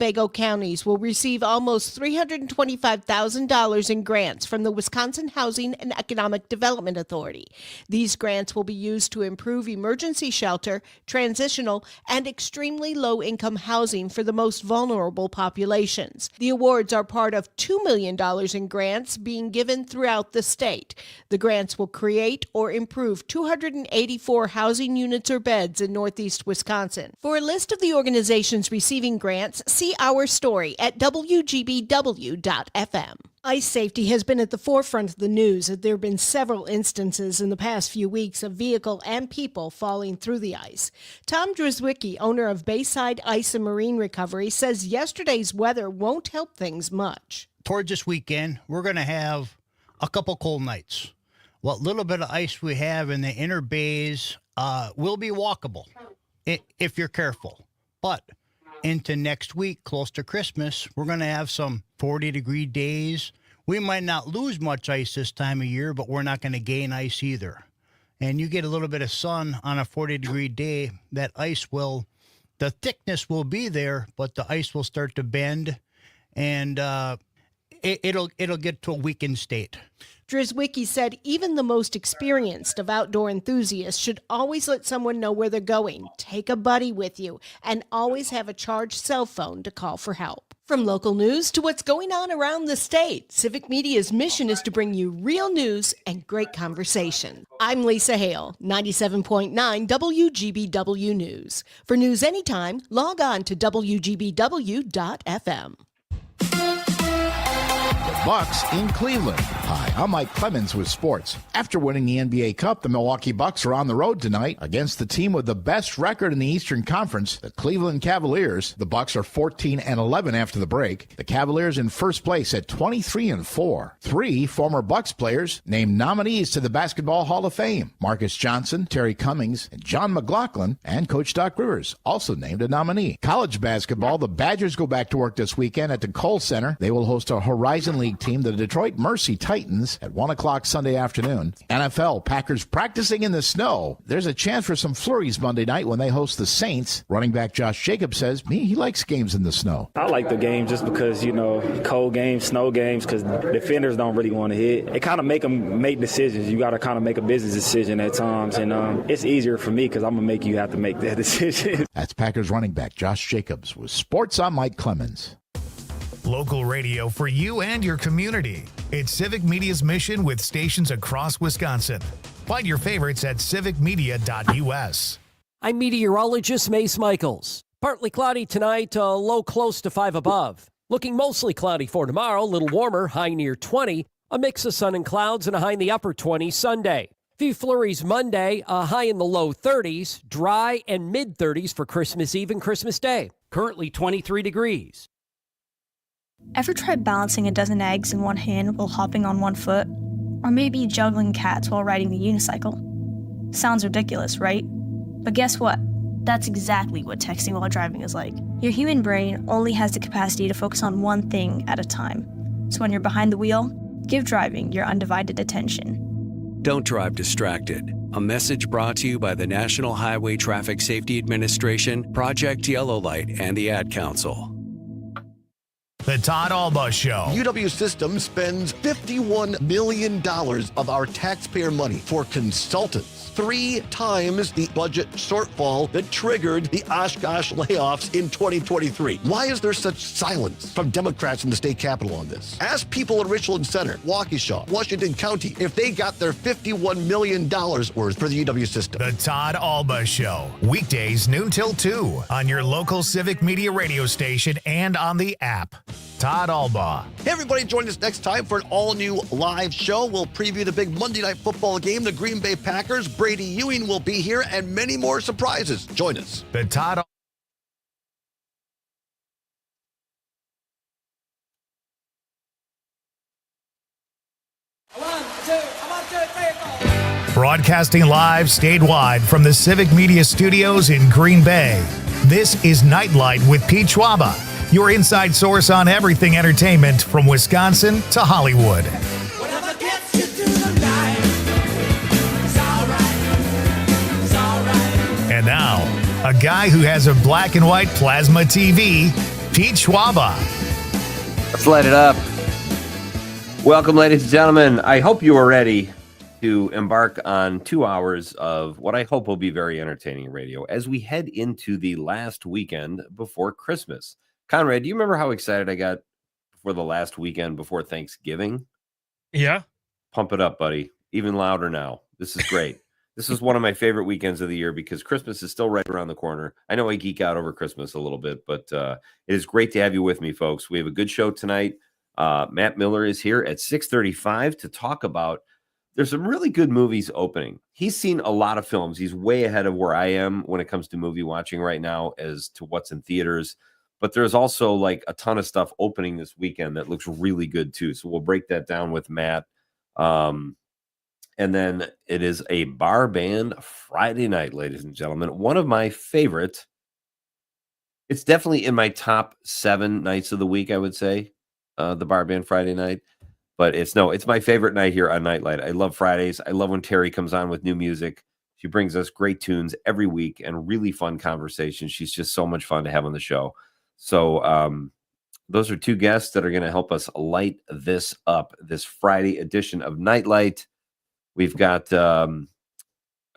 Bago counties will receive almost $325,000 in grants from the Wisconsin Housing and Economic Development Authority. These grants will be used to improve emergency shelter, transitional, and extremely low-income housing for the most vulnerable populations. The awards are part of $2 million in grants being given throughout the state. The grants will create or improve 284 housing units or beds in northeast Wisconsin. For a list of the organizations receiving grants, see our story at wgbw.fm. Ice safety has been at the forefront of the news as there have been several instances in the past few weeks of vehicle and people falling through the ice. Tom Drzwicki, owner of Bayside Ice and Marine Recovery, says yesterday's weather won't help things much. Towards this weekend, we're going to have a couple cold nights. What little bit of ice we have in the inner bays will be walkable if you're careful. But into next week, close to Christmas, we're going to have some 40-degree days. We might not lose much ice this time of year, but we're not going to gain ice either. And you get a little bit of sun on a 40-degree day, that ice will, the thickness will be there, but the ice will start to bend, and it'll get to a weakened state. Drzwicki said even the most experienced of outdoor enthusiasts should always let someone know where they're going, take a buddy with you, and always have a charged cell phone to call for help. From local news to what's going on around the state, Civic Media's mission is to bring you real news and great conversation. I'm Lisa Hale, 97.9 WGBW News. For news anytime, log on to WGBW.fm. Bucks in Cleveland. Hi, I'm Mike Clemens with sports. After winning the NBA Cup, the Milwaukee Bucks are on the road tonight against the team with the best record in the Eastern Conference, the Cleveland Cavaliers. The Bucks are 14-11 after the break. The Cavaliers in first place at 23-4. 3 former Bucks players named nominees to the Basketball Hall of Fame. Marcus Johnson, Terry Cummings, and John McLaughlin, and Coach Doc Rivers also named a nominee. College basketball, the Badgers go back to work this weekend at the Kohl Center. They will host a Horizon League team, the Detroit Mercy Titans, at 1 o'clock Sunday afternoon. NFL, Packers practicing in the snow. There's a chance for some flurries Monday night when they host the Saints. Running back Josh Jacobs says he likes games in the snow. I like the game just because, cold games, snow games, because defenders don't really want to hit. It kind of make them make decisions. You got to kind of make a business decision at times, and it's easier for me because I'm going to make you have to make that decision. That's Packers running back Josh Jacobs with Sports. I'm Mike Clemens. Local radio for you and your community. It's Civic Media's mission with stations across Wisconsin. Find your favorites at civicmedia.us. I'm meteorologist Mace Michaels. Partly cloudy tonight, low close to 5 above. Looking mostly cloudy for tomorrow, a little warmer, high near 20. A mix of sun and clouds and a high in the upper 20s Sunday. Few flurries Monday, a high in the low 30s. Dry and mid 30s for Christmas Eve and Christmas Day. Currently 23 degrees. Ever tried balancing a dozen eggs in one hand while hopping on one foot? Or maybe juggling cats while riding the unicycle? Sounds ridiculous, right? But guess what? That's exactly what texting while driving is like. Your human brain only has the capacity to focus on one thing at a time. So when you're behind the wheel, give driving your undivided attention. Don't drive distracted. A message brought to you by the National Highway Traffic Safety Administration, Project Yellow Light, and the Ad Council. The Todd Alba Show. UW Systems spends $51 million of our taxpayer money for consultants. 3 times the budget shortfall that triggered the Oshkosh layoffs in 2023. Why is there such silence from Democrats in the state capitol on this? Ask people in Richland Center, Waukesha, Washington County, if they got their $51 million worth for the UW system. The Todd Alba Show. Weekdays noon till 2 on your local Civic Media radio station and on the app. Todd Alba. Hey everybody, join us next time for an all-new live show. We'll preview the big Monday Night Football game, the Green Bay Packers. Brady Ewing will be here, and many more surprises. Join us. The Todd. Broadcasting live statewide from the Civic Media Studios in Green Bay. This is Nite Lite with Pete Schwaba, your inside source on everything entertainment from Wisconsin to Hollywood. And now, a guy who has a black and white plasma TV, Pete Schwaba. Let's light it up. Welcome, ladies and gentlemen. I hope you are ready to embark on 2 hours of what I hope will be very entertaining radio as we head into the last weekend before Christmas. Conrad, do you remember how excited I got for the last weekend before Thanksgiving? Yeah. Pump it up, buddy. Even louder now. This is great. This is one of my favorite weekends of the year because Christmas is still right around the corner. I know I geek out over Christmas a little bit, but it is great to have you with me, folks. We have a good show tonight. Matt Miller is here at 6:35 to talk about. There's some really good movies opening. He's seen a lot of films. He's way ahead of where I am when it comes to movie watching right now as to what's in theaters. But there's also like a ton of stuff opening this weekend that looks really good too. So we'll break that down with Matt. And then it is a bar band Friday night, ladies and gentlemen. One of my favorite. It's definitely in my top 7 nights of the week, I would say, the bar band Friday night. But it's my favorite night here on Nite Lite. I love Fridays. I love when Terry comes on with new music. She brings us great tunes every week and really fun conversations. She's just so much fun to have on the show. So those are 2 guests that are going to help us light this up, this Friday edition of Nite Lite. We've got a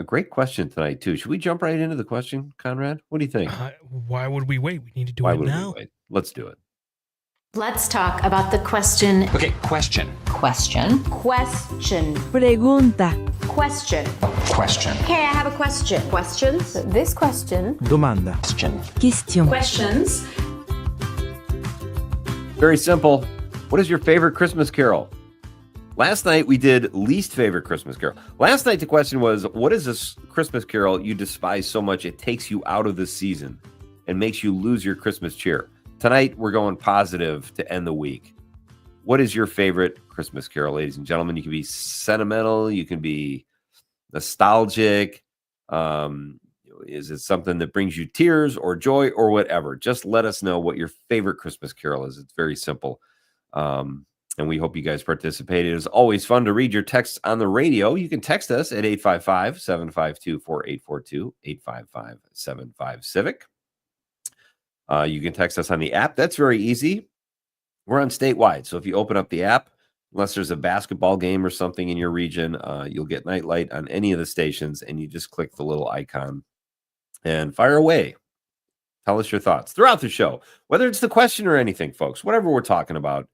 great question tonight, too. Should we jump right into the question, Conrad? What do you think? Why would we wait? We need to do it now. Let's do it. Let's talk about the question. Okay, question. Question. Question. Pregunta. Question. Question. Okay, I have a question. Questions? This question. Domanda. Question. Questions. Very simple. What is your favorite Christmas carol? Last night we did least favorite Christmas carol. Last night the question was, what is this Christmas carol you despise so much it takes you out of the season and makes you lose your Christmas cheer? Tonight, we're going positive to end the week. What is your favorite Christmas carol, ladies and gentlemen? You can be sentimental. You can be nostalgic. Is it something that brings you tears or joy or whatever? Just let us know what your favorite Christmas carol is. It's very simple. And we hope you guys participate. It is always fun to read your texts on the radio. You can text us at 855-752-4842, 855-75-CIVIC. You can text us on the app. That's very easy. We're on statewide. So if you open up the app, unless there's a basketball game or something in your region, you'll get Nite Lite on any of the stations, and you just click the little icon and fire away. Tell us your thoughts throughout the show, whether it's the question or anything, folks. Whatever we're talking about,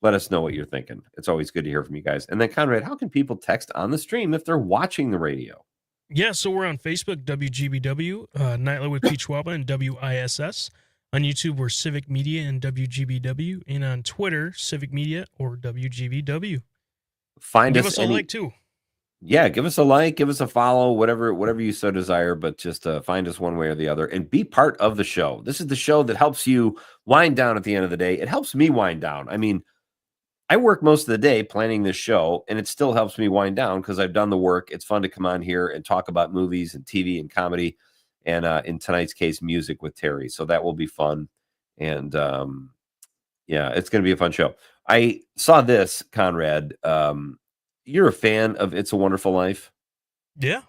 let us know what you're thinking. It's always good to hear from you guys. And then, Conrad, how can people text on the stream if they're watching the radio? Yeah, so we're on Facebook, WGBW, Nightly with Pete Schwaba and WISS. On YouTube, we're Civic Media and WGBW. And on Twitter, Civic Media or WGBW. Give us a like, too. Yeah, give us a like, give us a follow, whatever you so desire. But just find us one way or the other and be part of the show. This is the show that helps you wind down at the end of the day. It helps me wind down. I mean, I work most of the day planning this show, and it still helps me wind down because I've done the work. It's fun to come on here and talk about movies and TV and comedy. And in tonight's case, music with Terry. So that will be fun. And yeah, it's going to be a fun show. I saw this, Conrad. You're a fan of It's a Wonderful Life? Yeah.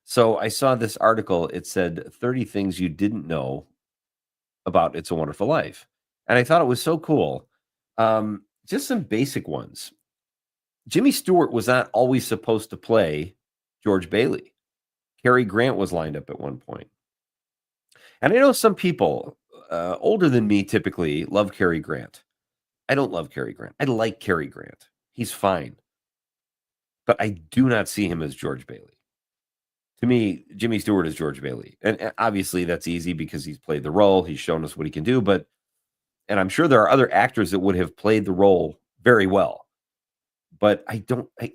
So I saw this article. It said 30 things you didn't know about It's a Wonderful Life. And I thought it was so cool. Just some basic ones. Jimmy Stewart was not always supposed to play George Bailey. Cary Grant was lined up at one point. And I know some people older than me typically love Cary Grant. I don't love Cary Grant. I like Cary Grant. He's fine. But I do not see him as George Bailey. To me, Jimmy Stewart is George Bailey. And obviously that's easy because he's played the role. He's shown us what he can do. And I'm sure there are other actors that would have played the role very well. But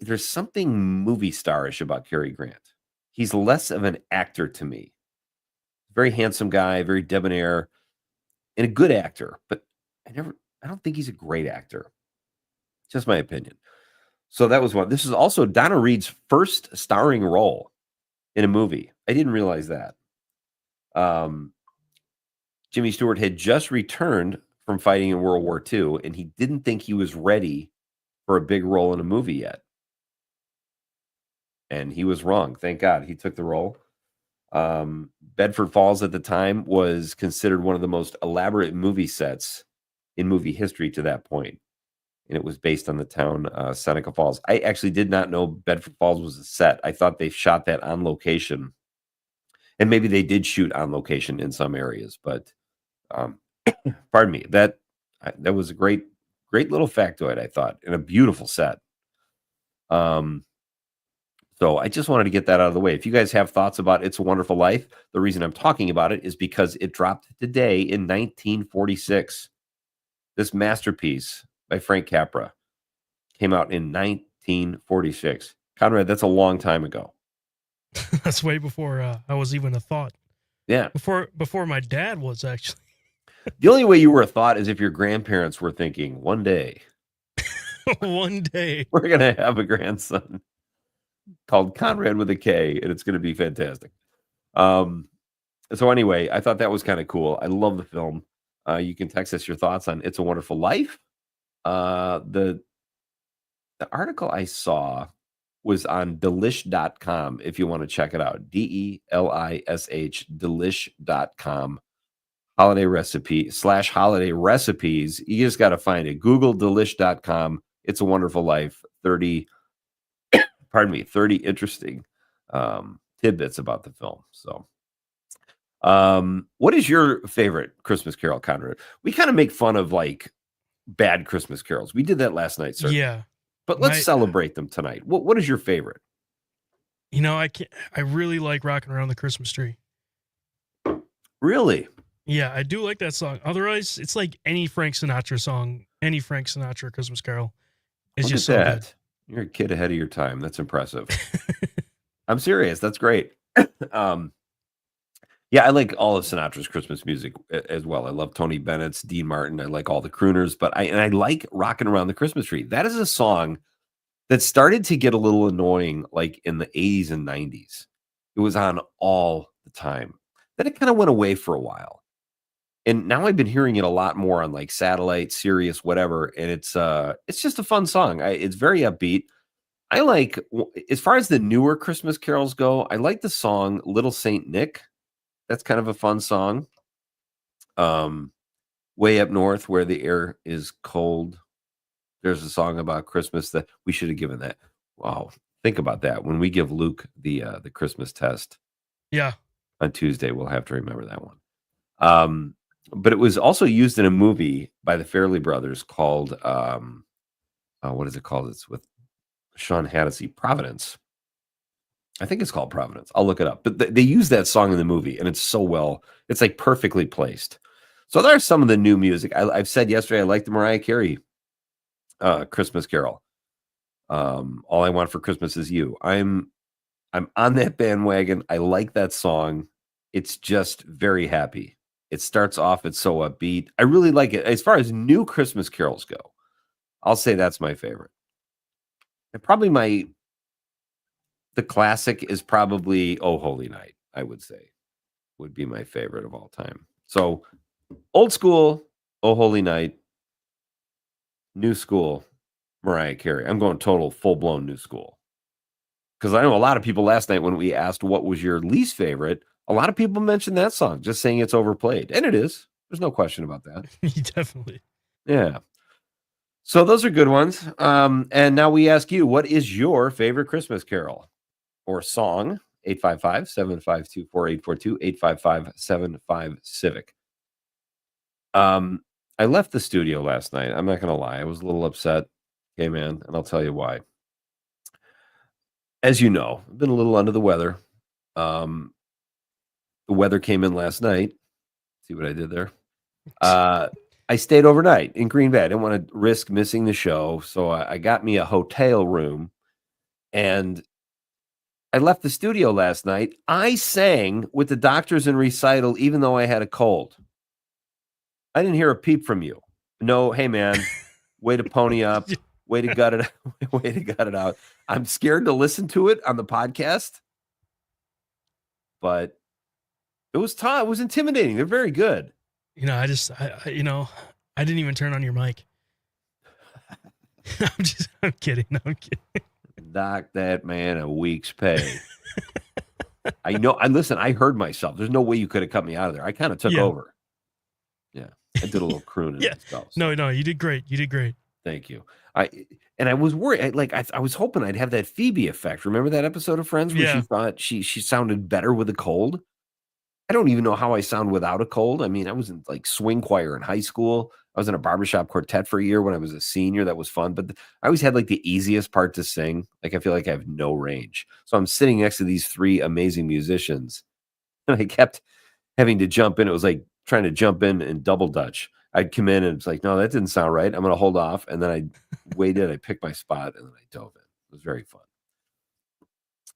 there's something movie starish about Cary Grant. He's less of an actor to me. Very handsome guy, very debonair, and a good actor. But I don't think he's a great actor. Just my opinion. So that was one. This is also Donna Reed's first starring role in a movie. I didn't realize that. Jimmy Stewart had just returned from fighting in World War II, and he didn't think he was ready for a big role in a movie yet. And he was wrong. Thank God he took the role. Bedford Falls at the time was considered one of the most elaborate movie sets in movie history to that point. And it was based on the town Seneca Falls. I actually did not know Bedford Falls was a set. I thought they shot that on location. And maybe they did shoot on location in some areas, but pardon me, that was a great little factoid, I thought, and a beautiful set. So I just wanted to get that out of the way. If you guys have thoughts about It's a Wonderful Life, the reason I'm talking about it is because it dropped today in 1946. This masterpiece by Frank Capra came out in 1946. Conrad, that's a long time ago. That's way before I was even a thought. Yeah. Before my dad was, actually. The only way you were a thought is if your grandparents were thinking, one day one day we're going to have a grandson called Conrad with a K, and it's going to be fantastic. So anyway, I thought that was kind of cool. I love the film. You can text us your thoughts on It's a Wonderful Life. The article I saw was on delish.com if you want to check it out. DELISH, delish.com. Holiday recipe / holiday recipes. You just got to find it. Google delish.com. It's a Wonderful Life. 30 interesting tidbits about the film. So, what is your favorite Christmas carol, Conrad? We kind of make fun of like bad Christmas carols. We did that last night, sir. Yeah. But let's celebrate them tonight. What is your favorite? I really like Rocking Around the Christmas Tree. Really? Yeah, I do like that song. Otherwise, it's like any Frank Sinatra song, any Frank Sinatra Christmas carol. It's just so good. You're a kid ahead of your time. That's impressive. I'm serious. That's great. Yeah, I like all of Sinatra's Christmas music as well. I love Tony Bennett's, Dean Martin. I like all the crooners, but I like Rockin' Around the Christmas Tree. That is a song that started to get a little annoying like in the 80s and 90s. It was on all the time. Then it kind of went away for a while. And now I've been hearing it a lot more on like satellite, Sirius, whatever. And it's just a fun song. It's very upbeat. I like, as far as the newer Christmas carols go, I like the song Little Saint Nick. That's kind of a fun song. Way Up North Where the Air is Cold. There's a song about Christmas that we should have given that. Wow. Think about that. When we give Luke the Christmas test. Yeah. On Tuesday, we'll have to remember that one. But it was also used in a movie by the Farrelly brothers called, what is it called? It's with Sean Hannity, Providence. I think it's called Providence. I'll look it up. But they use that song in the movie, and it's so well, it's like perfectly placed. So there's some of the new music. I've said yesterday, I like the Mariah Carey Christmas Carol. All I Want for Christmas Is You. I'm on that bandwagon. I like that song. It's just very happy. It starts off, it's so upbeat. I really like it. As far as new Christmas carols go, I'll say that's my favorite. And probably the classic is probably Oh Holy Night, I would say, would be my favorite of all time. So old school, Oh Holy Night, new school, Mariah Carey. I'm going total full-blown new school. Because I know a lot of people last night when we asked what was your least favorite, a lot of people mentioned that song, just saying it's overplayed. And it is. There's no question about that. Definitely. Yeah. So those are good ones. And now we ask you, what is your favorite Christmas carol or song? 855-752-4842, 855-75-CIVIC. I left the studio last night. I'm not going to lie. I was a little upset. Okay, man. And I'll tell you why. As you know, I've been a little under the weather. The weather came in last night. See what I did there? I stayed overnight in Green Bay. I didn't want to risk missing the show. So I got me a hotel room and I left the studio last night. I sang with the Doctors in Recital, even though I had a cold. I didn't hear a peep from you. No, hey man, way to pony up, way to gut it, way to gut it out. I'm scared to listen to it on the podcast, but it was tough. It was intimidating. They're very good. I didn't even turn on your mic. I'm kidding. Dock that man a week's pay. I know. Listen, I heard myself. There's no way you could have cut me out of there. I kind of took over. Yeah. I did a little crooning. Yeah. Myself, so. No, you did great. You did great. Thank you. I was worried. I was hoping I'd have that Phoebe effect. Remember that episode of Friends where she thought she sounded better with a cold? I don't even know how I sound without a cold. I mean, I was in like swing choir in high school. I was in a barbershop quartet for a year when I was a senior. That was fun. But I always had like the easiest part to sing. Like I feel like I have no range. So I'm sitting next to these three amazing musicians. And I kept having to jump in. It was like trying to jump in double Dutch. I'd come in and it's like, no, that didn't sound right. I'm going to hold off. And then I waited. I picked my spot and then I dove in. It was very fun.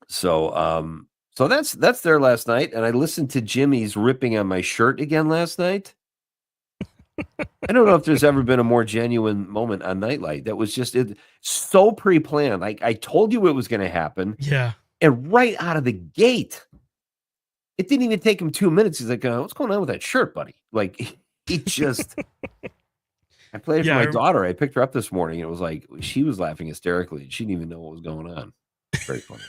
So that's there last night. And I listened to Jimmy's ripping on my shirt again last night. I don't know if there's ever been a more genuine moment on Nite Lite. That was just so pre-planned. I told you it was going to happen. Yeah. And right out of the gate, it didn't even take him 2 minutes. He's like, what's going on with that shirt, buddy? Like, he just... I played it for my daughter. I picked her up this morning. And it was like, she was laughing hysterically. She didn't even know what was going on. Very funny.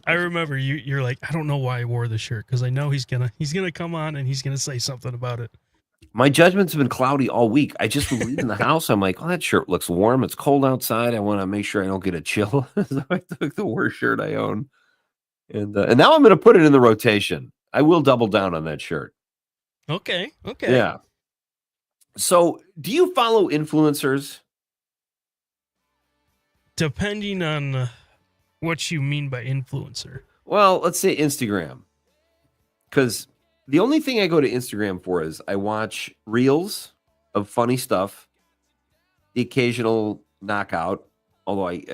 I remember you're like, I don't know why I wore the shirt because I know he's gonna come on and he's gonna say something about it. My judgment's been cloudy all week. I just was leaving the house. I'm like, oh, that shirt looks warm. It's cold outside. I want to make sure I don't get a chill. So I took the worst shirt I own. And now I'm going to put it in the rotation. I will double down on that shirt. Okay. Yeah. So do you follow influencers? Depending on what you mean by influencer. Well, let's say Instagram. Because the only thing I go to Instagram for is I watch reels of funny stuff, the occasional knockout, although I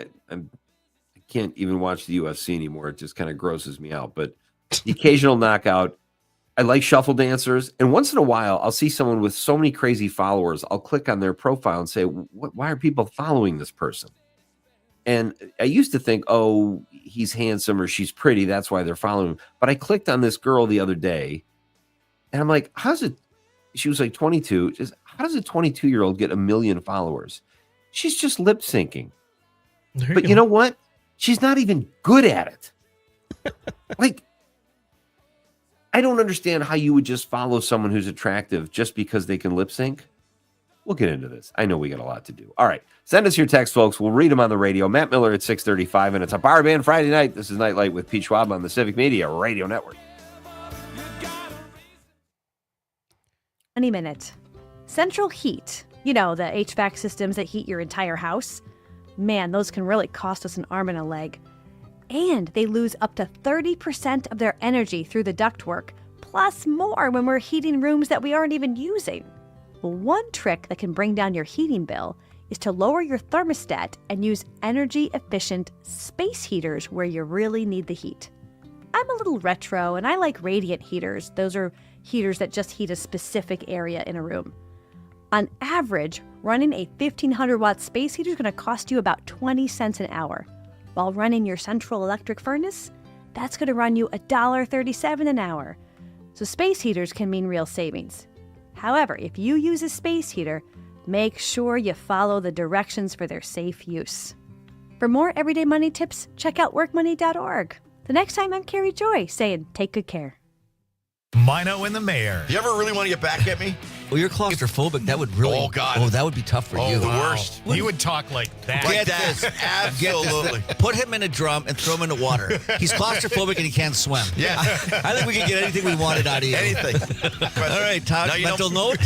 can't even watch the UFC anymore. It just kind of grosses me out. But the occasional knockout, I like shuffle dancers. And once in a while, I'll see someone with so many crazy followers. I'll click on their profile and say, why are people following this person? And I used to think, oh, he's handsome or she's pretty. That's why they're following him. But I clicked on this girl the other day. And I'm like, she was like 22. How does a 22-year-old get 1 million followers? She's just lip syncing. But you know what? She's not even good at it. Like, I don't understand how you would just follow someone who's attractive just because they can lip sync. We'll get into this. I know we got a lot to do. All right. Send us your text, folks. We'll read them on the radio. Matt Miller at 6:35, and it's a Bar Band Friday night. This is Nite Lite with Pete Schwaba on the Civic Media Radio Network. 20 minutes. Central heat. You know, the HVAC systems that heat your entire house. Man, those can really cost us an arm and a leg. And they lose up to 30% of their energy through the ductwork, plus more when we're heating rooms that we aren't even using. Well, one trick that can bring down your heating bill is to lower your thermostat and use energy-efficient space heaters where you really need the heat. I'm a little retro, and I like radiant heaters. Those are heaters that just heat a specific area in a room. On average, running a 1,500-watt space heater is going to cost you about 20 cents an hour. While running your central electric furnace, that's going to run you $1.37 an hour. So space heaters can mean real savings. However, if you use a space heater, make sure you follow the directions for their safe use. For more everyday money tips, check out workmoney.org. The next time, I'm Carrie Joy saying, take good care. Mino and the Mayor. You ever really want to get back at me? Well, you're claustrophobic. That would really... Oh, God. Oh, that would be tough for you. The worst. You would talk like that. Like that. Absolutely. Get this. Put him in a drum and throw him into water. He's claustrophobic and he can't swim. Yeah. I think we can get anything we wanted out of you. Anything. All right, Todd, mental note.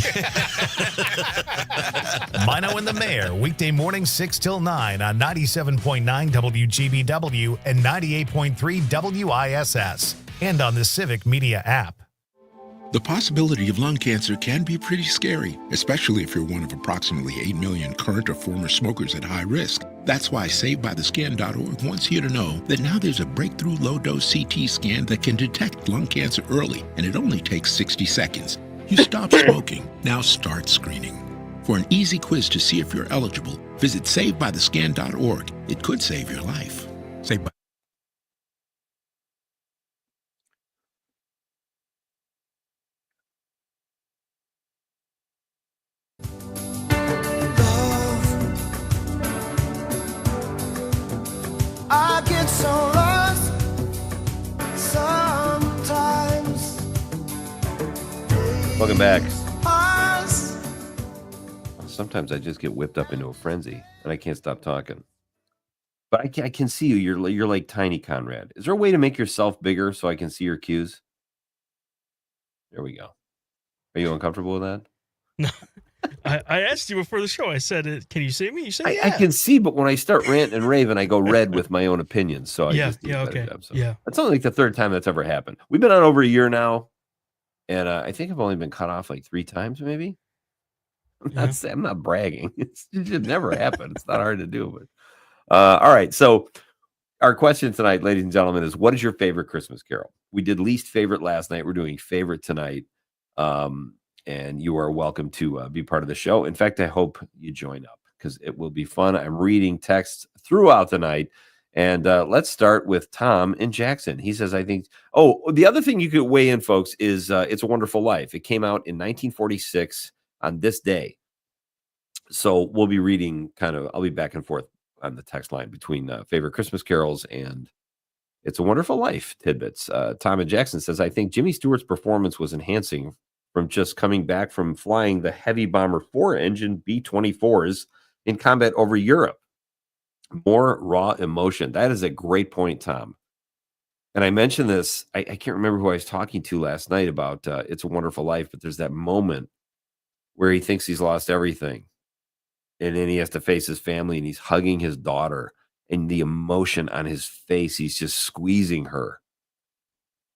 Mino and the Mayor, weekday mornings 6 till 9 on 97.9 WGBW and 98.3 WISS, and on the Civic Media app. The possibility of lung cancer can be pretty scary, especially if you're one of approximately 8 million current or former smokers at high risk. That's why SaveByTheScan.org wants you to know that now there's a breakthrough low-dose CT scan that can detect lung cancer early, and it only takes 60 seconds. You stop smoking, now start screening. For an easy quiz to see if you're eligible, visit SaveByTheScan.org. It could save your life. Save by I get so lost Welcome back. Sometimes I just get whipped up into a frenzy and I can't stop talking. But I can see you. You're like tiny Conrad. Is there a way to make yourself bigger so I can see your cues? There we go. Are you uncomfortable with that? No. I asked you before the show. I said, "Can you see me?" You said, "Yeah." I can see, but when I start ranting and raving, I go red with my own opinions. So I just do a better okay. job. So Yeah. that's only like the third time that's ever happened. We've been on over a year now, and I think I've only been cut off like 3 times, maybe. I'm not bragging. It should never happen. It's not hard to do, but all right. So our question tonight, ladies and gentlemen, is what is your favorite Christmas carol? We did least favorite last night. We're doing favorite tonight. And you are welcome to be part of the show. In fact, I hope you join up because it will be fun. I'm reading texts throughout the night. And let's start with Tom in Jackson. He says, I think, the other thing you could weigh in, folks, is It's a Wonderful Life. It came out in 1946 on this day. So we'll be reading I'll be back and forth on the text line between favorite Christmas carols and It's a Wonderful Life tidbits. Tom in Jackson says, I think Jimmy Stewart's performance was enhancing from just coming back from flying the heavy bomber 4-engine B-24s in combat over Europe. More raw emotion. That is a great point, Tom. And I mentioned this, I can't remember who I was talking to last night about It's a Wonderful Life, but there's that moment where he thinks he's lost everything. And then he has to face his family and he's hugging his daughter and the emotion on his face, he's just squeezing her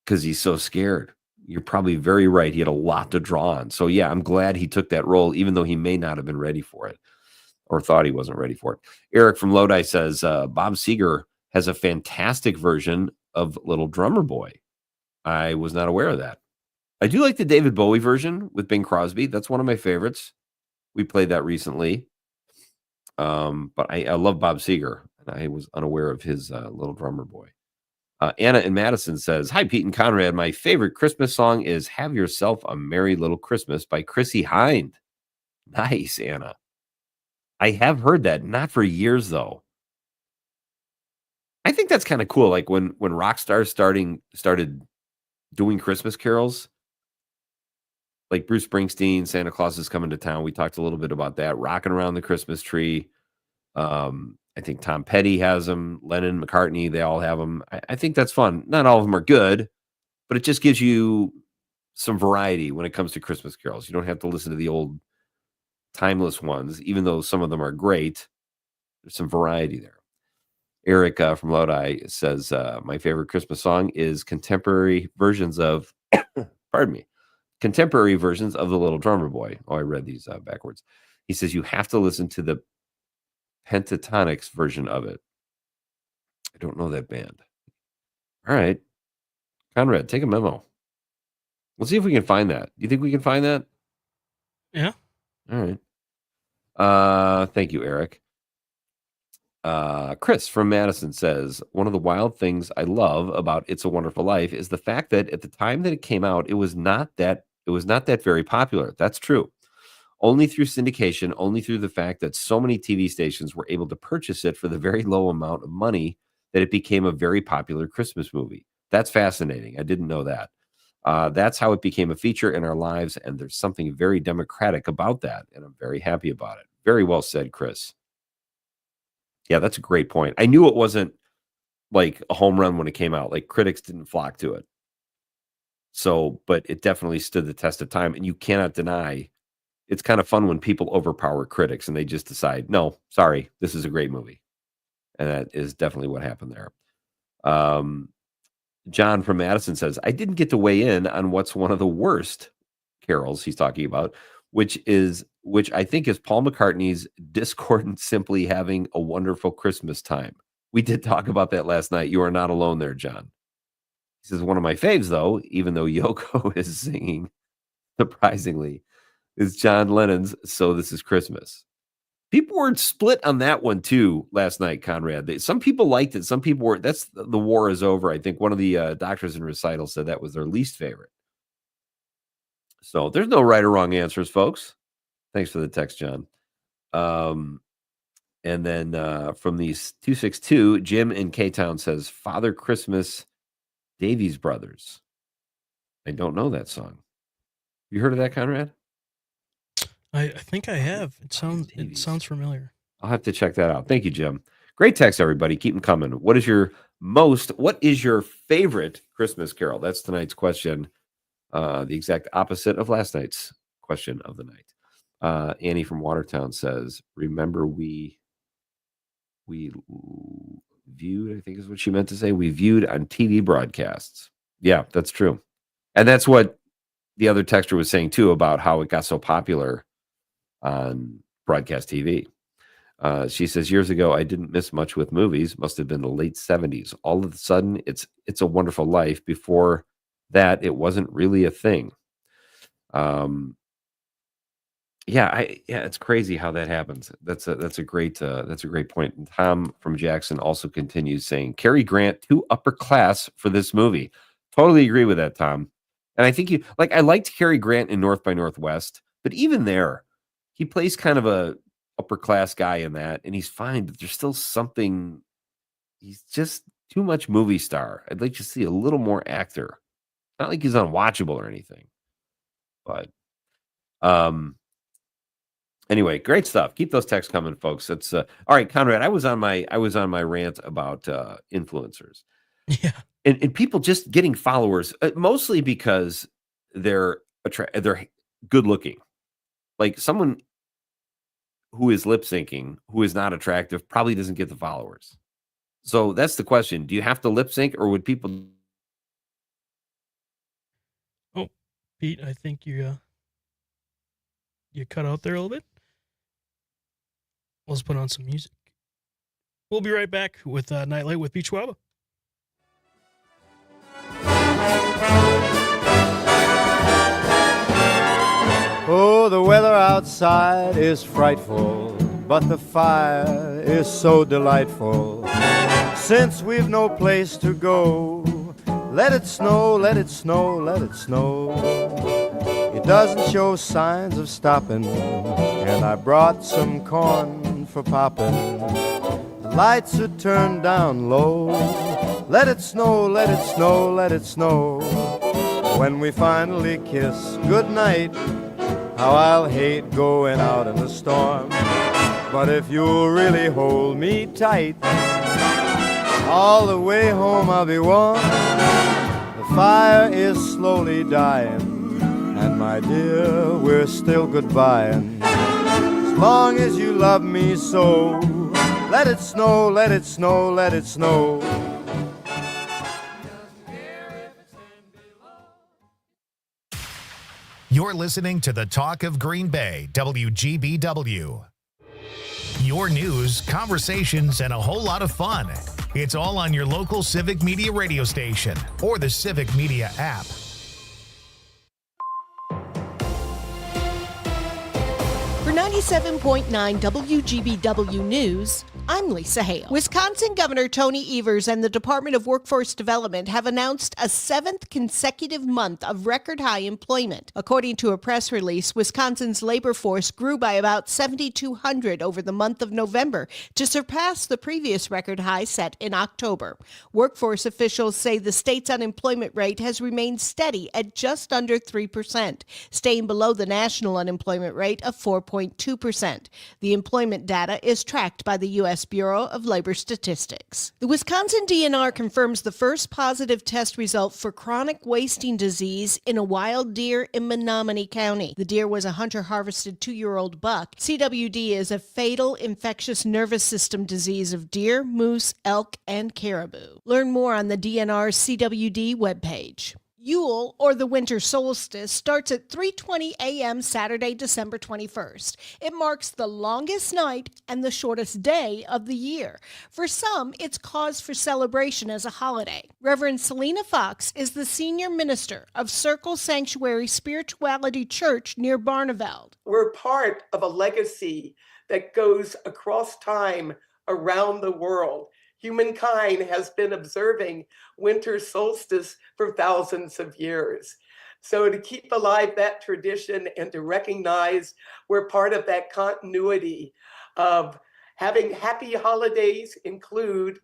because he's so scared. You're probably very right. He had a lot to draw on. So, yeah, I'm glad he took that role, even though he may not have been ready for it or thought he wasn't ready for it. Eric from Lodi says, Bob Seger has a fantastic version of Little Drummer Boy. I was not aware of that. I do like the David Bowie version with Bing Crosby. That's one of my favorites. We played that recently. But I love Bob Seger, and I was unaware of his Little Drummer Boy. Anna in Madison says, hi, Pete and Conrad. My favorite Christmas song is Have Yourself a Merry Little Christmas by Chrissy Hind. Nice, Anna. I have heard that, not for years, though. I think that's kind of cool. Like when rock stars started doing Christmas carols, like Bruce Springsteen, Santa Claus is Coming to Town. We talked a little bit about that. Rocking Around the Christmas Tree. I think Tom Petty has them. Lennon, McCartney, they all have them. I think that's fun. Not all of them are good, but it just gives you some variety when it comes to Christmas carols. You don't have to listen to the old timeless ones, even though some of them are great. There's some variety there. Eric from Lodi says, my favorite Christmas song is contemporary versions of, contemporary versions of The Little Drummer Boy. Oh, I read these backwards. He says, you have to listen to the Pentatonics version of it. I don't know that band. All right. Conrad, take a memo. We'll see if we can find that. Do you think we can find that? Yeah. All right. Thank you, Eric. Chris from Madison says, one of the wild things I love about It's a Wonderful Life is the fact that at the time that it came out, it was not that very popular. That's true. Only through syndication, only through the fact that so many TV stations were able to purchase it for the very low amount of money that it became a very popular Christmas movie. That's fascinating. I didn't know that. That's how it became a feature in our lives, and there's something very democratic about that, and I'm very happy about it. Very well said, Chris. Yeah, that's a great point. I knew it wasn't like a home run when it came out. Like, critics didn't flock to it. So, but it definitely stood the test of time, and you cannot deny it's kind of fun when people overpower critics and they just decide, no, sorry, this is a great movie. And that is definitely what happened there. John from Madison says, I didn't get to weigh in on what's one of the worst carols he's talking about, which I think is Paul McCartney's Discordant Simply Having a Wonderful Christmas Time. We did talk about that last night. You are not alone there, John. He says, one of my faves, though, even though Yoko is singing, surprisingly, is John Lennon's So This Is Christmas. People were split on that one, too, last night, Conrad. Some people liked it. Some people were, that's The War Is Over. I think one of the doctors in recital said that was their least favorite. So there's no right or wrong answers, folks. Thanks for the text, John. And then from these 262, Jim in K-Town says, Father Christmas, Davies Brothers. I don't know that song. You heard of that, Conrad? I think I have. It sounds familiar. I'll have to check that out. Thank you, Jim. Great text, everybody. Keep them coming. What is your favorite Christmas carol? That's tonight's question. The exact opposite of last night's question of the night. Annie from Watertown says, remember we viewed, I think is what she meant to say. We viewed on TV broadcasts. Yeah, that's true. And that's what the other texter was saying too, about how it got so popular on broadcast TV. She says, years ago, I didn't miss much with movies. Must have been the late 70s. All of a sudden, it's a Wonderful Life. Before that, it wasn't really a thing. It's crazy how that happens. That's a great point. And Tom from Jackson also continues saying, Cary Grant, too upper class for this movie. Totally agree with that, Tom. And I think I liked Cary Grant in North by Northwest, but even there, he plays kind of a upper class guy in that, and he's fine, but there's still something. He's just too much movie star. I'd like to see a little more actor. Not like he's unwatchable or anything, but anyway, great stuff. Keep those texts coming, folks. That's all right, Conrad. I was on my rant about influencers. Yeah. And people just getting followers, mostly because they're good looking. Like someone who is lip syncing, who is not attractive, probably doesn't get the followers. So that's the question. Do you have to lip sync, or would people? Oh, Pete, I think you cut out there a little bit. Let's put on some music. We'll be right back with Nite Lite with Pete Schwaba. Oh, the weather outside is frightful, but the fire is so delightful. Since we've no place to go, let it snow, let it snow, let it snow. It doesn't show signs of stopping, and I brought some corn for popping. The lights are turned down low. Let it snow, let it snow, let it snow. When we finally kiss goodnight, how I'll hate going out in the storm. But if you'll really hold me tight, all the way home I'll be warm. The fire is slowly dying, and my dear, we're still goodbying. As long as you love me so, let it snow, let it snow, let it snow. You're listening to the Talk of Green Bay, WGBW. Your news, conversations, and a whole lot of fun. It's all on your local Civic Media radio station or the Civic Media app. For 97.9 WGBW News, I'm Lisa Hale. Wisconsin Governor Tony Evers and the Department of Workforce Development have announced a 7th consecutive month of record-high employment. According to a press release, Wisconsin's labor force grew by about 7,200 over the month of November to surpass the previous record high set in October. Workforce officials say the state's unemployment rate has remained steady at just under 3%, staying below the national unemployment rate of 4.2%. The employment data is tracked by the U.S. Bureau of Labor Statistics. The Wisconsin DNR confirms the first positive test result for chronic wasting disease in a wild deer in Menominee County. The deer was a hunter-harvested 2-year-old buck. CWD is a fatal infectious nervous system disease of deer, moose, elk, and caribou. Learn more on the DNR CWD webpage. Yule, or the winter solstice, starts at 3:20 a.m. Saturday, December 21st. It marks the longest night and the shortest day of the year. For some, it's cause for celebration as a holiday. Reverend Selena Fox is the senior minister of Circle Sanctuary Spirituality Church near Barneveld. We're part of a legacy that goes across time around the world. Humankind has been observing winter solstice for thousands of years. So to keep alive that tradition and to recognize we're part of that continuity of having happy holidays include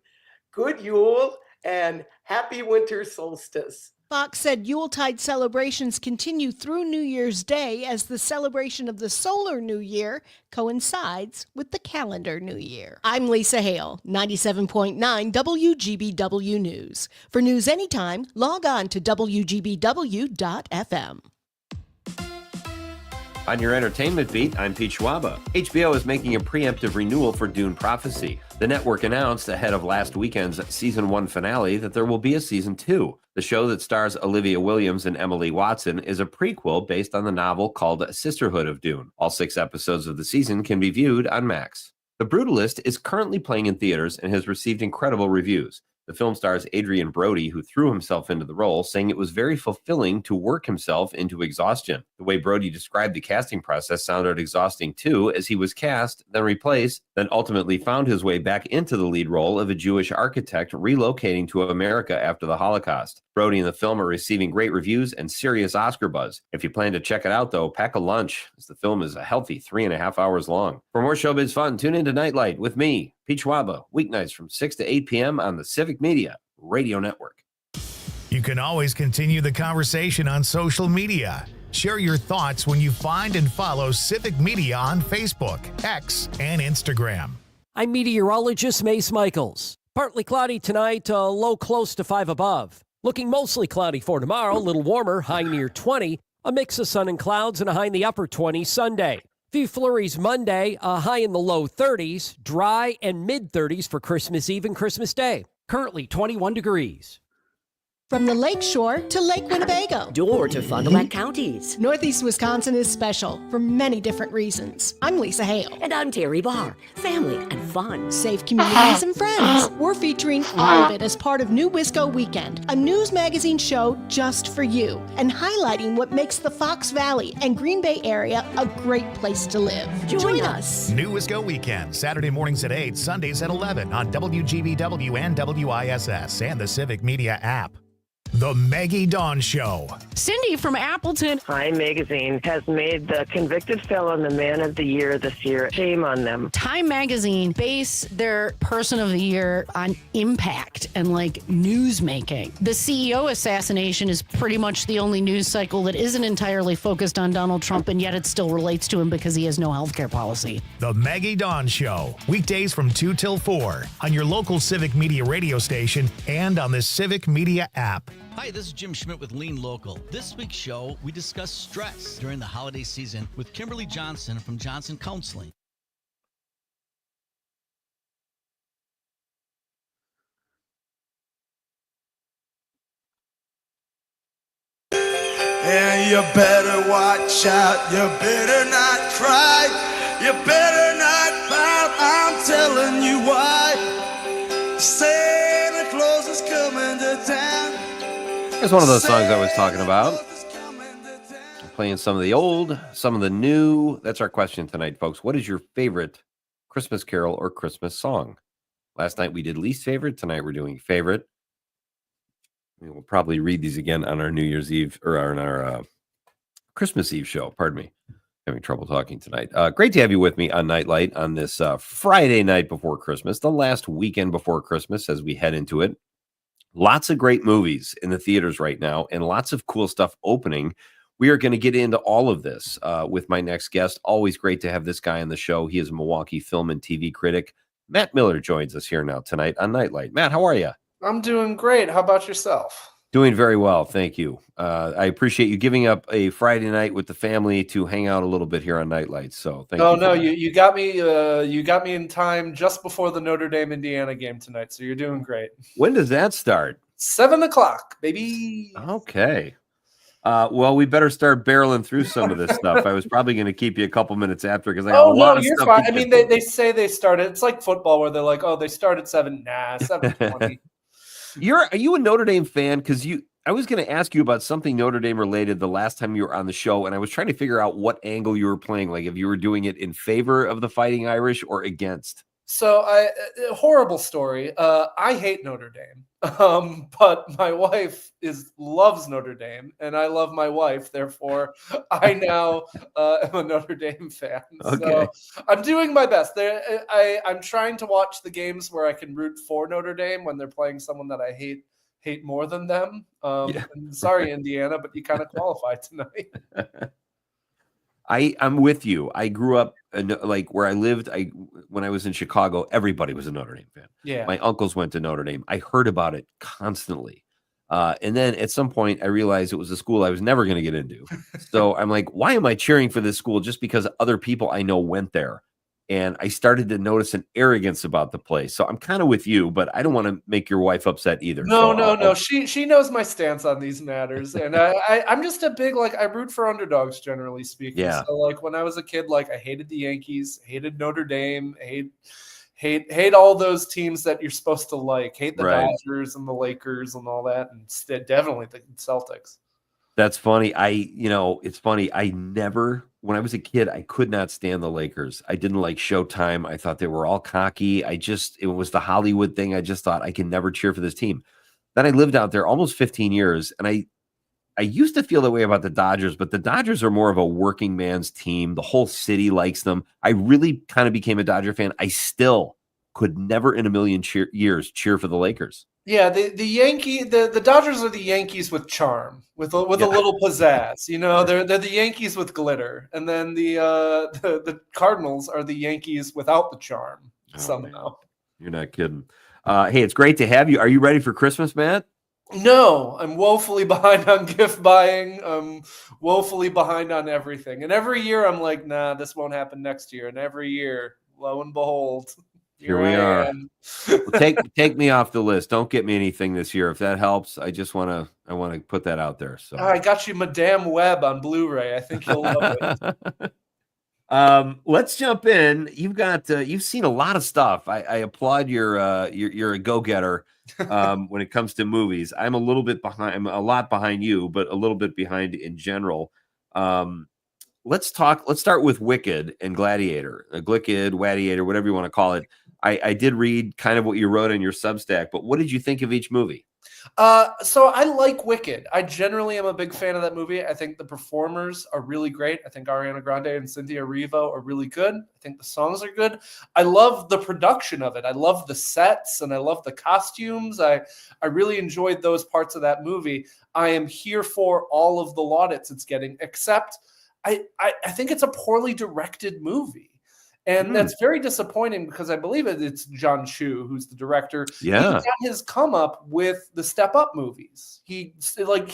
good Yule and happy winter solstice. Fox said Yuletide celebrations continue through New Year's Day as the celebration of the solar new year coincides with the calendar new year. I'm Lisa Hale, 97.9 WGBW News. For news anytime, log on to WGBW.FM. On your entertainment beat, I'm Pete Schwaba. HBO is making a preemptive renewal for Dune Prophecy. The network announced ahead of last weekend's season 1 finale that there will be a season 2. The show that stars Olivia Williams and Emily Watson is a prequel based on the novel called Sisterhood of Dune. All 6 episodes of the season can be viewed on Max. The Brutalist is currently playing in theaters and has received incredible reviews. The film stars Adrian Brody, who threw himself into the role, saying it was very fulfilling to work himself into exhaustion. The way Brody described the casting process sounded exhausting too, as he was cast, then replaced, then ultimately found his way back into the lead role of a Jewish architect relocating to America after the Holocaust. Brody and the film are receiving great reviews and serious Oscar buzz. If you plan to check it out, though, pack a lunch, as the film is a healthy 3.5 hours long. For more showbiz fun, tune into Nite Lite with me, Pete Schwaba, weeknights from 6 to 8 p.m. on the Civic Media Radio Network. You can always continue the conversation on social media. Share your thoughts when you find and follow Civic Media on Facebook, X, and Instagram. I'm meteorologist Mace Michaels. Partly cloudy tonight, low close to 5 above. Looking mostly cloudy for tomorrow, a little warmer, high near 20. A mix of sun and clouds and a high in the upper 20s Sunday. Few flurries Monday, a high in the low 30s, dry and mid-30s for Christmas Eve and Christmas Day. Currently 21 degrees. From the Lake Shore to Lake Winnebago. Door to Fond du Lac counties. Northeast Wisconsin is special for many different reasons. I'm Lisa Hale. And I'm Terry Barr. Family and fun. Safe communities and friends. We're featuring all of it as part of New Wisco Weekend, a news magazine show just for you, and highlighting what makes the Fox Valley and Green Bay area a great place to live. Join us. New Wisco Weekend, Saturday mornings at 8, Sundays at 11 on WGBW and WISS and the Civic Media app. The Maggie Dawn Show. Cindy from Appleton. Time Magazine has made the convicted felon the man of the year this year. Shame on them. Time Magazine base their person of the year on impact and like news making. The CEO assassination is pretty much the only news cycle that isn't entirely focused on Donald Trump, and yet it still relates to him because he has no healthcare policy. The Maggie Dawn Show. Weekdays from 2 till 4 on your local Civic Media radio station and on the Civic Media app. Hi, this is Jim Schmidt with Lean Local. This week's show, we discuss stress during the holiday season with Kimberly Johnson from Johnson Counseling. And you better watch out, you better not cry, you better not pout, I'm telling you why. Santa Claus is coming to town. Here's one of those songs I was talking about. I'm playing some of the old, some of the new. That's our question tonight, folks. What is your favorite Christmas carol or Christmas song? Last night we did least favorite. Tonight we're doing favorite. We will probably read these again on our New Year's Eve or on our Christmas Eve show. Pardon me. Having trouble talking tonight. Great to have you with me on Nite Lite on this Friday night before Christmas, the last weekend before Christmas as we head into it. Lots of great movies in the theaters right now and lots of cool stuff opening. We are going to get into all of this with my next guest. Always great to have this guy on the show. He is a Milwaukee film and TV critic. Matt Miller joins us here now tonight on Nite Lite. Matt, how are you? I'm doing great. How about yourself? Doing very well. Thank you. I appreciate you giving up a Friday night with the family to hang out a little bit here on Nite Lite. So thank you. Oh, no, you got me. You got me in time just before the Notre Dame Indiana game tonight. So you're doing great. When does that start? 7:00, baby. Okay. Well, we better start barreling through some of this stuff. I was probably going to keep you a couple minutes after because I got a lot of you're stuff. Fine. I mean, they say they started. It's like football where they're like, oh, they start at 7. Nah, 7:20. Are you a Notre Dame fan? Because I was going to ask you about something Notre Dame related the last time you were on the show, and I was trying to figure out what angle you were playing. Like if you were doing it in favor of the Fighting Irish or against. So, horrible story. I hate Notre Dame, but my wife loves Notre Dame, and I love my wife. Therefore, I now am a Notre Dame fan. Okay. So I'm doing my best. I'm trying to watch the games where I can root for Notre Dame when they're playing someone that I hate hate more than them. Yeah. And sorry, Indiana, but you kind of qualify tonight. I'm with you. I grew up like where I lived. When I was in Chicago, everybody was a Notre Dame fan. Yeah. My uncles went to Notre Dame. I heard about it constantly. And then at some point, I realized it was a school I was never going to get into. So I'm like, why am I cheering for this school just because other people I know went there? And I started to notice an arrogance about the place. So I'm kind of with you, but I don't want to make your wife upset either. No, So no. She knows my stance on these matters, and I'm just a big I root for underdogs generally speaking. Yeah. So like when I was a kid, I hated the Yankees, hated Notre Dame, hate all those teams that you're supposed to like. Hate the Right. Dodgers and the Lakers and all that, and definitely the Celtics. That's funny. It's funny. When I was a kid, I could not stand the Lakers. I didn't like Showtime. I thought they were all cocky. It was the Hollywood thing. I just thought I can never cheer for this team. Then I lived out there almost 15 years, and I used to feel that way about the Dodgers, but the Dodgers are more of a working man's team. The whole city likes them. I really kind of became a Dodger fan. I still could never in a million years cheer for the Lakers. Yeah, the Dodgers are the Yankees with charm, with a little pizzazz. They're the Yankees with glitter, and then the Cardinals are the Yankees without the charm somehow. Man. You're not kidding. Hey, it's great to have you. Are you ready for Christmas, Matt? No, I'm woefully behind on gift buying. I'm woefully behind on everything, and every year I'm like, nah, this won't happen next year, and every year, lo and behold. Here we are. Well, take me off the list. Don't get me anything this year. If that helps, I want to put that out there. So I got you Madame Web on Blu-ray. I think you'll love it. Let's jump in. You've seen a lot of stuff. I applaud you're a go-getter when it comes to movies. I'm a little bit behind. I'm a lot behind you, but a little bit behind in general. Let's start with Wicked and Gladiator, Gladiator, whatever you want to call it. I did read kind of what you wrote in your Substack, but what did you think of each movie? So I like Wicked. I generally am a big fan of that movie. I think the performers are really great. I think Ariana Grande and Cynthia Erivo are really good. I think the songs are good. I love the production of it. I love the sets and I love the costumes. I really enjoyed those parts of that movie. I am here for all of the laudits it's getting, except I think it's a poorly directed movie. And that's very disappointing because I believe it's John Chu who's the director. Yeah. He got his come up with the Step Up movies. He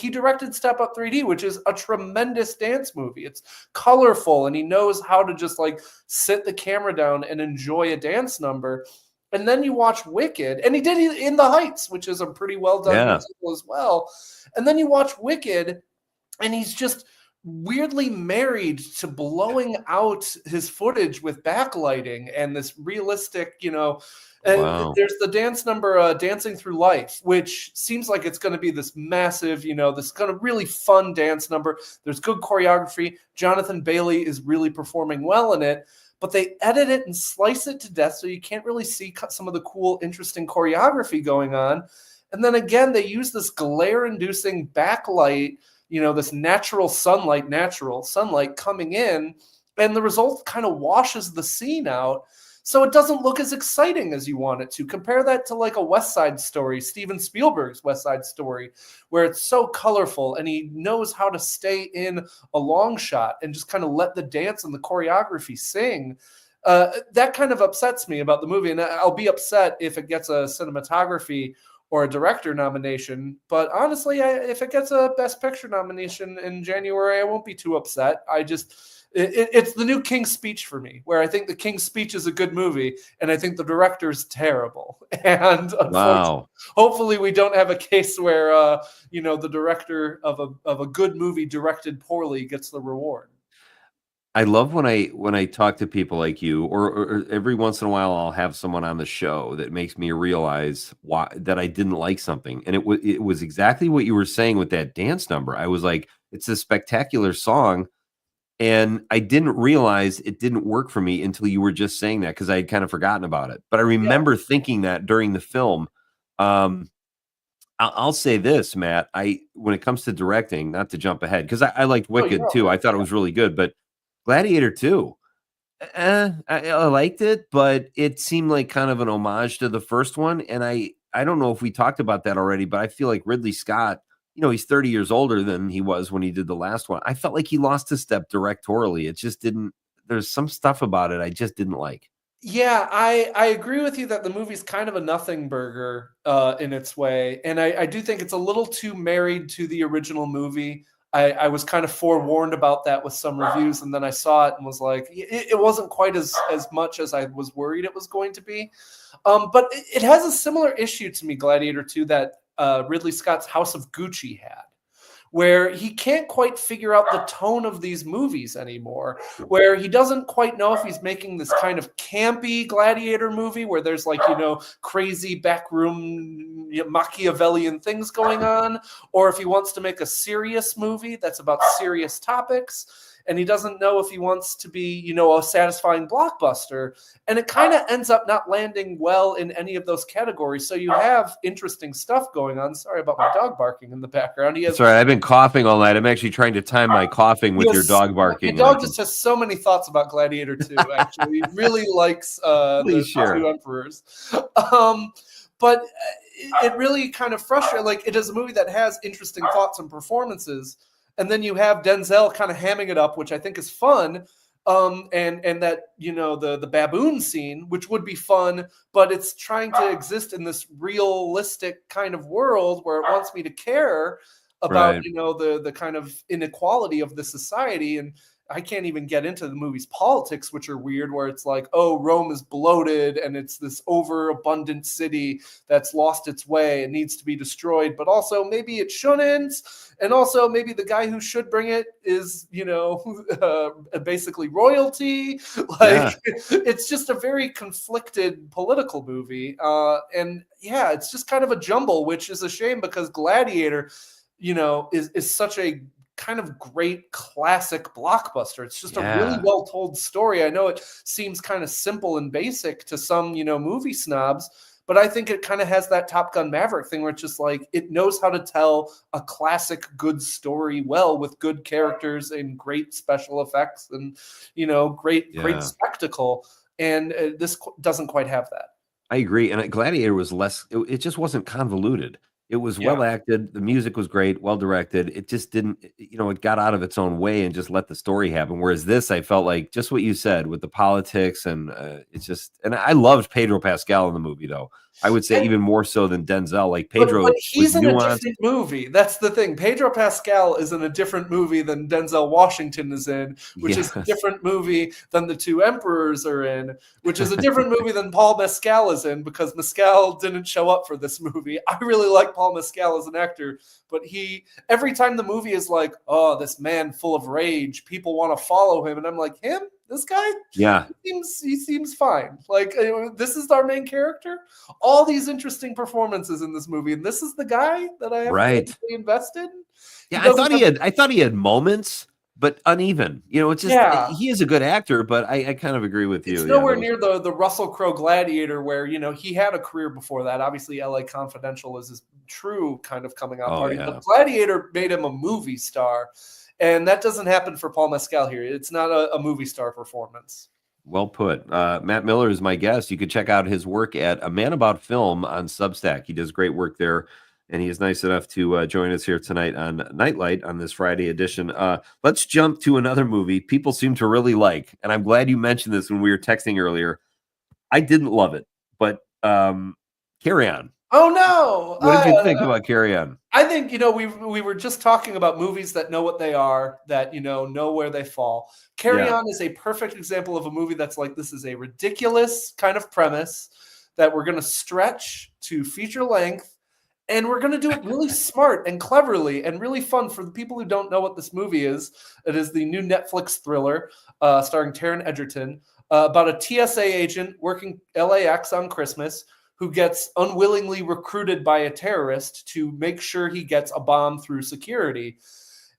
directed Step Up 3D, which is a tremendous dance movie. It's colorful and he knows how to just sit the camera down and enjoy a dance number. And then you watch Wicked, and he did In the Heights, which is a pretty well done musical as well. And then you watch Wicked, and he's just weirdly married to blowing out his footage with backlighting and this realistic, and there's the dance number Dancing Through Life, which seems like it's going to be this massive, this kind of really fun dance number. There's good choreography. Jonathan Bailey is really performing well in it, but they edit it and slice it to death so you can't really see some of the cool, interesting choreography going on. And then again, they use this glare-inducing backlight, this natural sunlight coming in, and the result kind of washes the scene out. So it doesn't look as exciting as you want it to. Compare that to a West Side Story, Steven Spielberg's West Side Story, where it's so colorful and he knows how to stay in a long shot and just kind of let the dance and the choreography sing. That kind of upsets me about the movie, and I'll be upset if it gets a cinematography or a director nomination. But honestly, if it gets a Best Picture nomination in January, I won't be too upset. It's the new King's Speech for me, where I think the King's Speech is a good movie, and I think the director's terrible. And unfortunately, hopefully we don't have a case where, the director of a good movie directed poorly gets the reward. I love when I talk to people like you, or every once in a while I'll have someone on the show that makes me realize that I didn't like something. And it was exactly what you were saying with that dance number. I was like, it's a spectacular song. And I didn't realize it didn't work for me until you were just saying that, because I had kind of forgotten about it. But I remember thinking that during the film. I'll say this, Matt. When it comes to directing, not to jump ahead, because I liked Wicked too. I thought it was really good, but Gladiator 2, I liked it, but it seemed like kind of an homage to the first one, and I I don't know if we talked about that already, but I feel like Ridley Scott, he's 30 years older than he was when he did the last one. I felt like he lost his step directorially. It just didn't. There's some stuff about it I just didn't like. Yeah, I agree with you that the movie's kind of a nothing burger in its way. And I do think it's a little too married to the original movie. I was kind of forewarned about that with some reviews, and then I saw it and was like, it wasn't quite as much as I was worried it was going to be. But it has a similar issue to me, Gladiator 2, that Ridley Scott's House of Gucci had, where he can't quite figure out the tone of these movies anymore, where he doesn't quite know if he's making this kind of campy gladiator movie where there's like, crazy backroom Machiavellian things going on, or if he wants to make a serious movie that's about serious topics. And he doesn't know if he wants to be, a satisfying blockbuster. And it kind of ends up not landing well in any of those categories. So you have interesting stuff going on. Sorry about my dog barking in the background. Sorry, I've been coughing all night. I'm actually trying to time my coughing with your dog barking. My dog just has so many thoughts about Gladiator 2, actually. He really likes the two emperors. But it really kind of frustrates. Like, it is a movie that has interesting thoughts and performances. And then you have Denzel kind of hamming it up, which I think is fun. And that, the baboon scene, which would be fun, but it's trying to exist in this realistic kind of world where it wants me to care about, the kind of inequality of the society. And I can't even get into the movie's politics, which are weird, where it's like, oh, Rome is bloated and it's this overabundant city that's lost its way and needs to be destroyed. But also maybe it shouldn't. And also maybe the guy who should bring it is, basically royalty. It's just a very conflicted political movie. It's just kind of a jumble, which is a shame because Gladiator, is such a kind of great classic blockbuster. It's just a really well told story. I know it seems kind of simple and basic to some, movie snobs, but I think it kind of has that Top Gun Maverick thing where it's just like, it knows how to tell a classic good story well with good characters and great special effects and, great spectacle. And this doesn't quite have that. I agree. And Gladiator was less, it just wasn't convoluted. It was well acted. The music was great, well directed. It just didn't, it got out of its own way and just let the story happen. Whereas this, I felt like just what you said with the politics and it's just, and I loved Pedro Pascal in the movie though. I would say even more so than Denzel. Like Pedro, but he's in a different movie. That's the thing. Pedro Pascal is in a different movie than Denzel Washington is in, which is a different movie than the two emperors are in, which is a different movie than Paul Mescal is in because Mescal didn't show up for this movie. I really like Paul Mescal as an actor, but every time the movie is like, oh, this man full of rage, people want to follow him, and I'm like, him? This guy? Yeah. He seems fine. Like, this is our main character. All these interesting performances in this movie, and this is the guy that I have to be invested. Yeah, I thought he had moments, but uneven. It's just he is a good actor, but I kind of agree with you. It's nowhere near the Russell Crowe Gladiator where, he had a career before that. Obviously, LA Confidential is his true kind of coming out party. But Gladiator made him a movie star. And that doesn't happen for Paul Mescal here. It's not a movie star performance. Well put. Matt Miller is my guest. You could check out his work at A Man About Film on Substack. He does great work there, and he is nice enough to join us here tonight on Nite Lite on this Friday edition. Let's jump to another movie people seem to really like, and I'm glad you mentioned this when we were texting earlier. I didn't love it, but Carry On. Oh, no. What did you think about Carry On? I think, we were just talking about movies that know what they are, that, know where they fall. Carry On is a perfect example of a movie that's like, this is a ridiculous kind of premise that we're going to stretch to feature length, and we're going to do it really smart and cleverly and really fun for the people who don't know what this movie is. It is the new Netflix thriller starring Taron Egerton about a TSA agent working LAX on Christmas who gets unwillingly recruited by a terrorist to make sure he gets a bomb through security.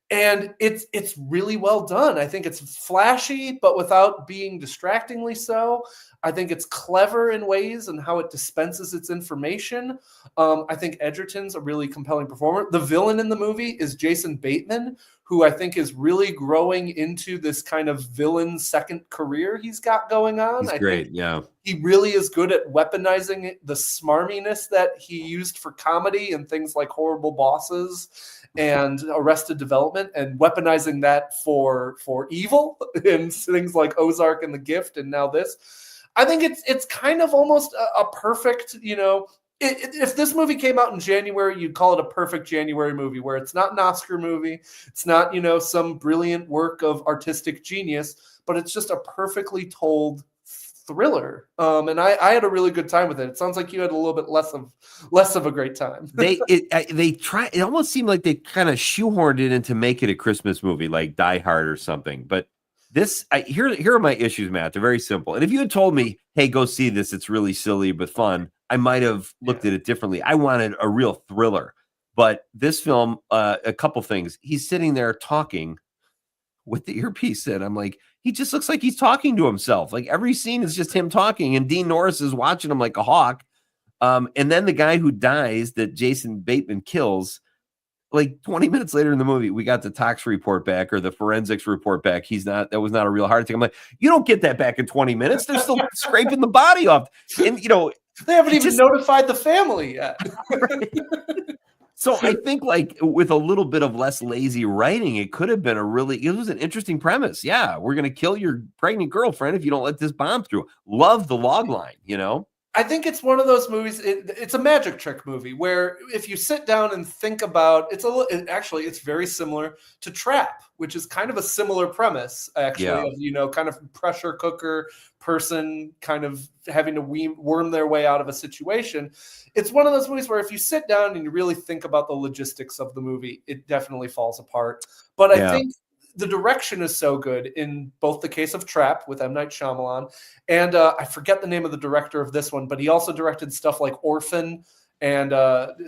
And it's really well done. I think it's flashy, but without being distractingly so. I think it's clever in ways and how it dispenses its information. I think Edgerton's a really compelling performer. The villain in the movie is Jason Bateman, who I think is really growing into this kind of villain second career he's got going on. He's I great. think Yeah. he really is good at weaponizing the smarminess that he used for comedy and things like Horrible Bosses and Arrested Development, and weaponizing that for evil in things like Ozark and The Gift, and now this. I think it's kind of almost a perfect, if this movie came out in January, you'd call it a perfect January movie, where it's not an Oscar movie, it's not, some brilliant work of artistic genius, but it's just a perfectly told thriller. And I had a really good time with it. It sounds like you had a little bit less of a great time. They try. It almost seemed like they kind of shoehorned it in to make it a Christmas movie, like Die Hard or something. But here are my issues, Matt. They're very simple. And if you had told me, "Hey, go see this. It's really silly but fun," I might have looked at it differently. I wanted a real thriller. But this film, a couple things. He's sitting there talking with the earpiece in. I'm like, he just looks like he's talking to himself. Like every scene is just him talking, and Dean Norris is watching him like a hawk. And then the guy who dies that Jason Bateman kills, like 20 minutes later in the movie, we got the tox report back, or the forensics report back. That was not a real heart attack. I'm like, you don't get that back in 20 minutes. They're still scraping the body off. And, they haven't even notified the family yet. So I think, like, with a little bit of less lazy writing, it could have been it was an interesting premise. Yeah, we're going to kill your pregnant girlfriend if you don't let this bomb through. Love the log line, I think it's one of those movies. It's a magic trick movie where if you sit down and think about it's very similar to Trap, which is kind of a similar premise, actually, of kind of pressure cooker person kind of having to worm their way out of a situation. It's one of those movies where if you sit down and you really think about the logistics of the movie, it definitely falls apart. But I think the direction is so good in both the case of Trap with M. Night Shyamalan, and I forget the name of the director of this one, but he also directed stuff like Orphan and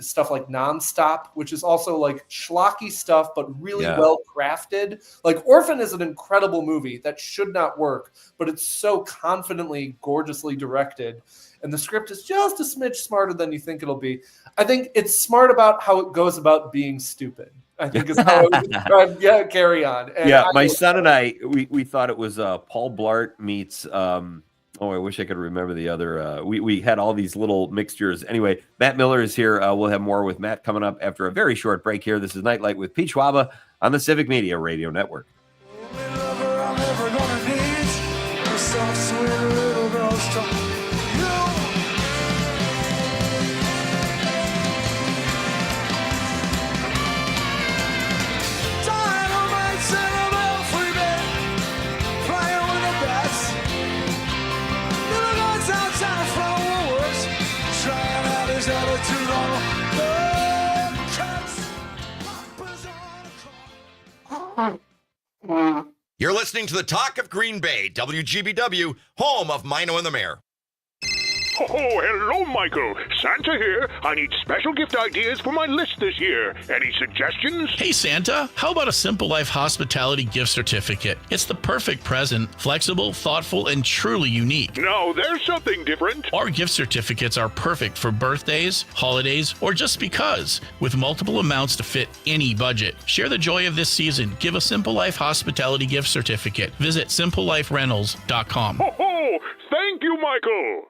stuff like Nonstop, which is also like schlocky stuff, but really well crafted. Like Orphan is an incredible movie that should not work, but it's so confidently, gorgeously directed. And the script is just a smidge smarter than you think it'll be. I think it's smart about how it goes about being stupid, I think is how I would describe Carry On. And my son and I, we thought it was Paul Blart meets I wish I could remember the other. We had all these little mixtures. Anyway, Matt Miller is here. We'll have more with Matt coming up after a very short break here. This is Nite Lite with Pete Schwaba on the Civic Media Radio Network. You're listening to the Talk of Green Bay, WGBW, home of Mino and the Mayor. Oh, hello, Michael. Santa here. I need special gift ideas for my list this year. Any suggestions? Hey, Santa, how about a Simple Life Hospitality gift certificate? It's the perfect present, flexible, thoughtful, and truly unique. No, there's something different. Our gift certificates are perfect for birthdays, holidays, or just because, with multiple amounts to fit any budget. Share the joy of this season. Give a Simple Life Hospitality gift certificate. Visit simpleliferentals.com. Oh, thank you, Michael.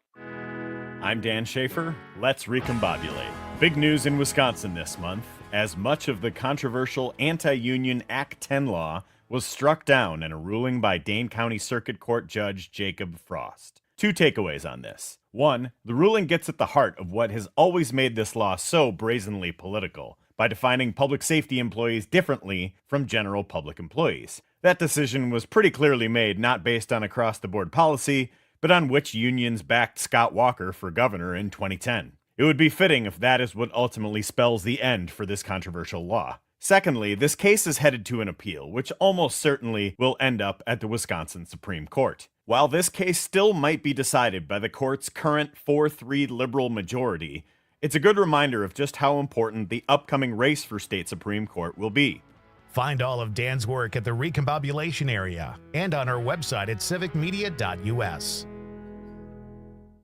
I'm Dan Schaefer. Let's recombobulate. Big news in Wisconsin this month, as much of the controversial anti-union Act 10 law was struck down in a ruling by Dane County Circuit Court Judge Jacob Frost. Two takeaways on this. One, the ruling gets at the heart of what has always made this law so brazenly political, by defining public safety employees differently from general public employees. That decision was pretty clearly made not based on across-the-board policy, but on which unions backed Scott Walker for governor in 2010. It would be fitting if that is what ultimately spells the end for this controversial law. Secondly, this case is headed to an appeal, which almost certainly will end up at the Wisconsin Supreme Court. While this case still might be decided by the court's current 4-3 liberal majority, it's a good reminder of just how important the upcoming race for state Supreme Court will be. Find all of Dan's work at the Recombobulation area and on our website at civicmedia.us.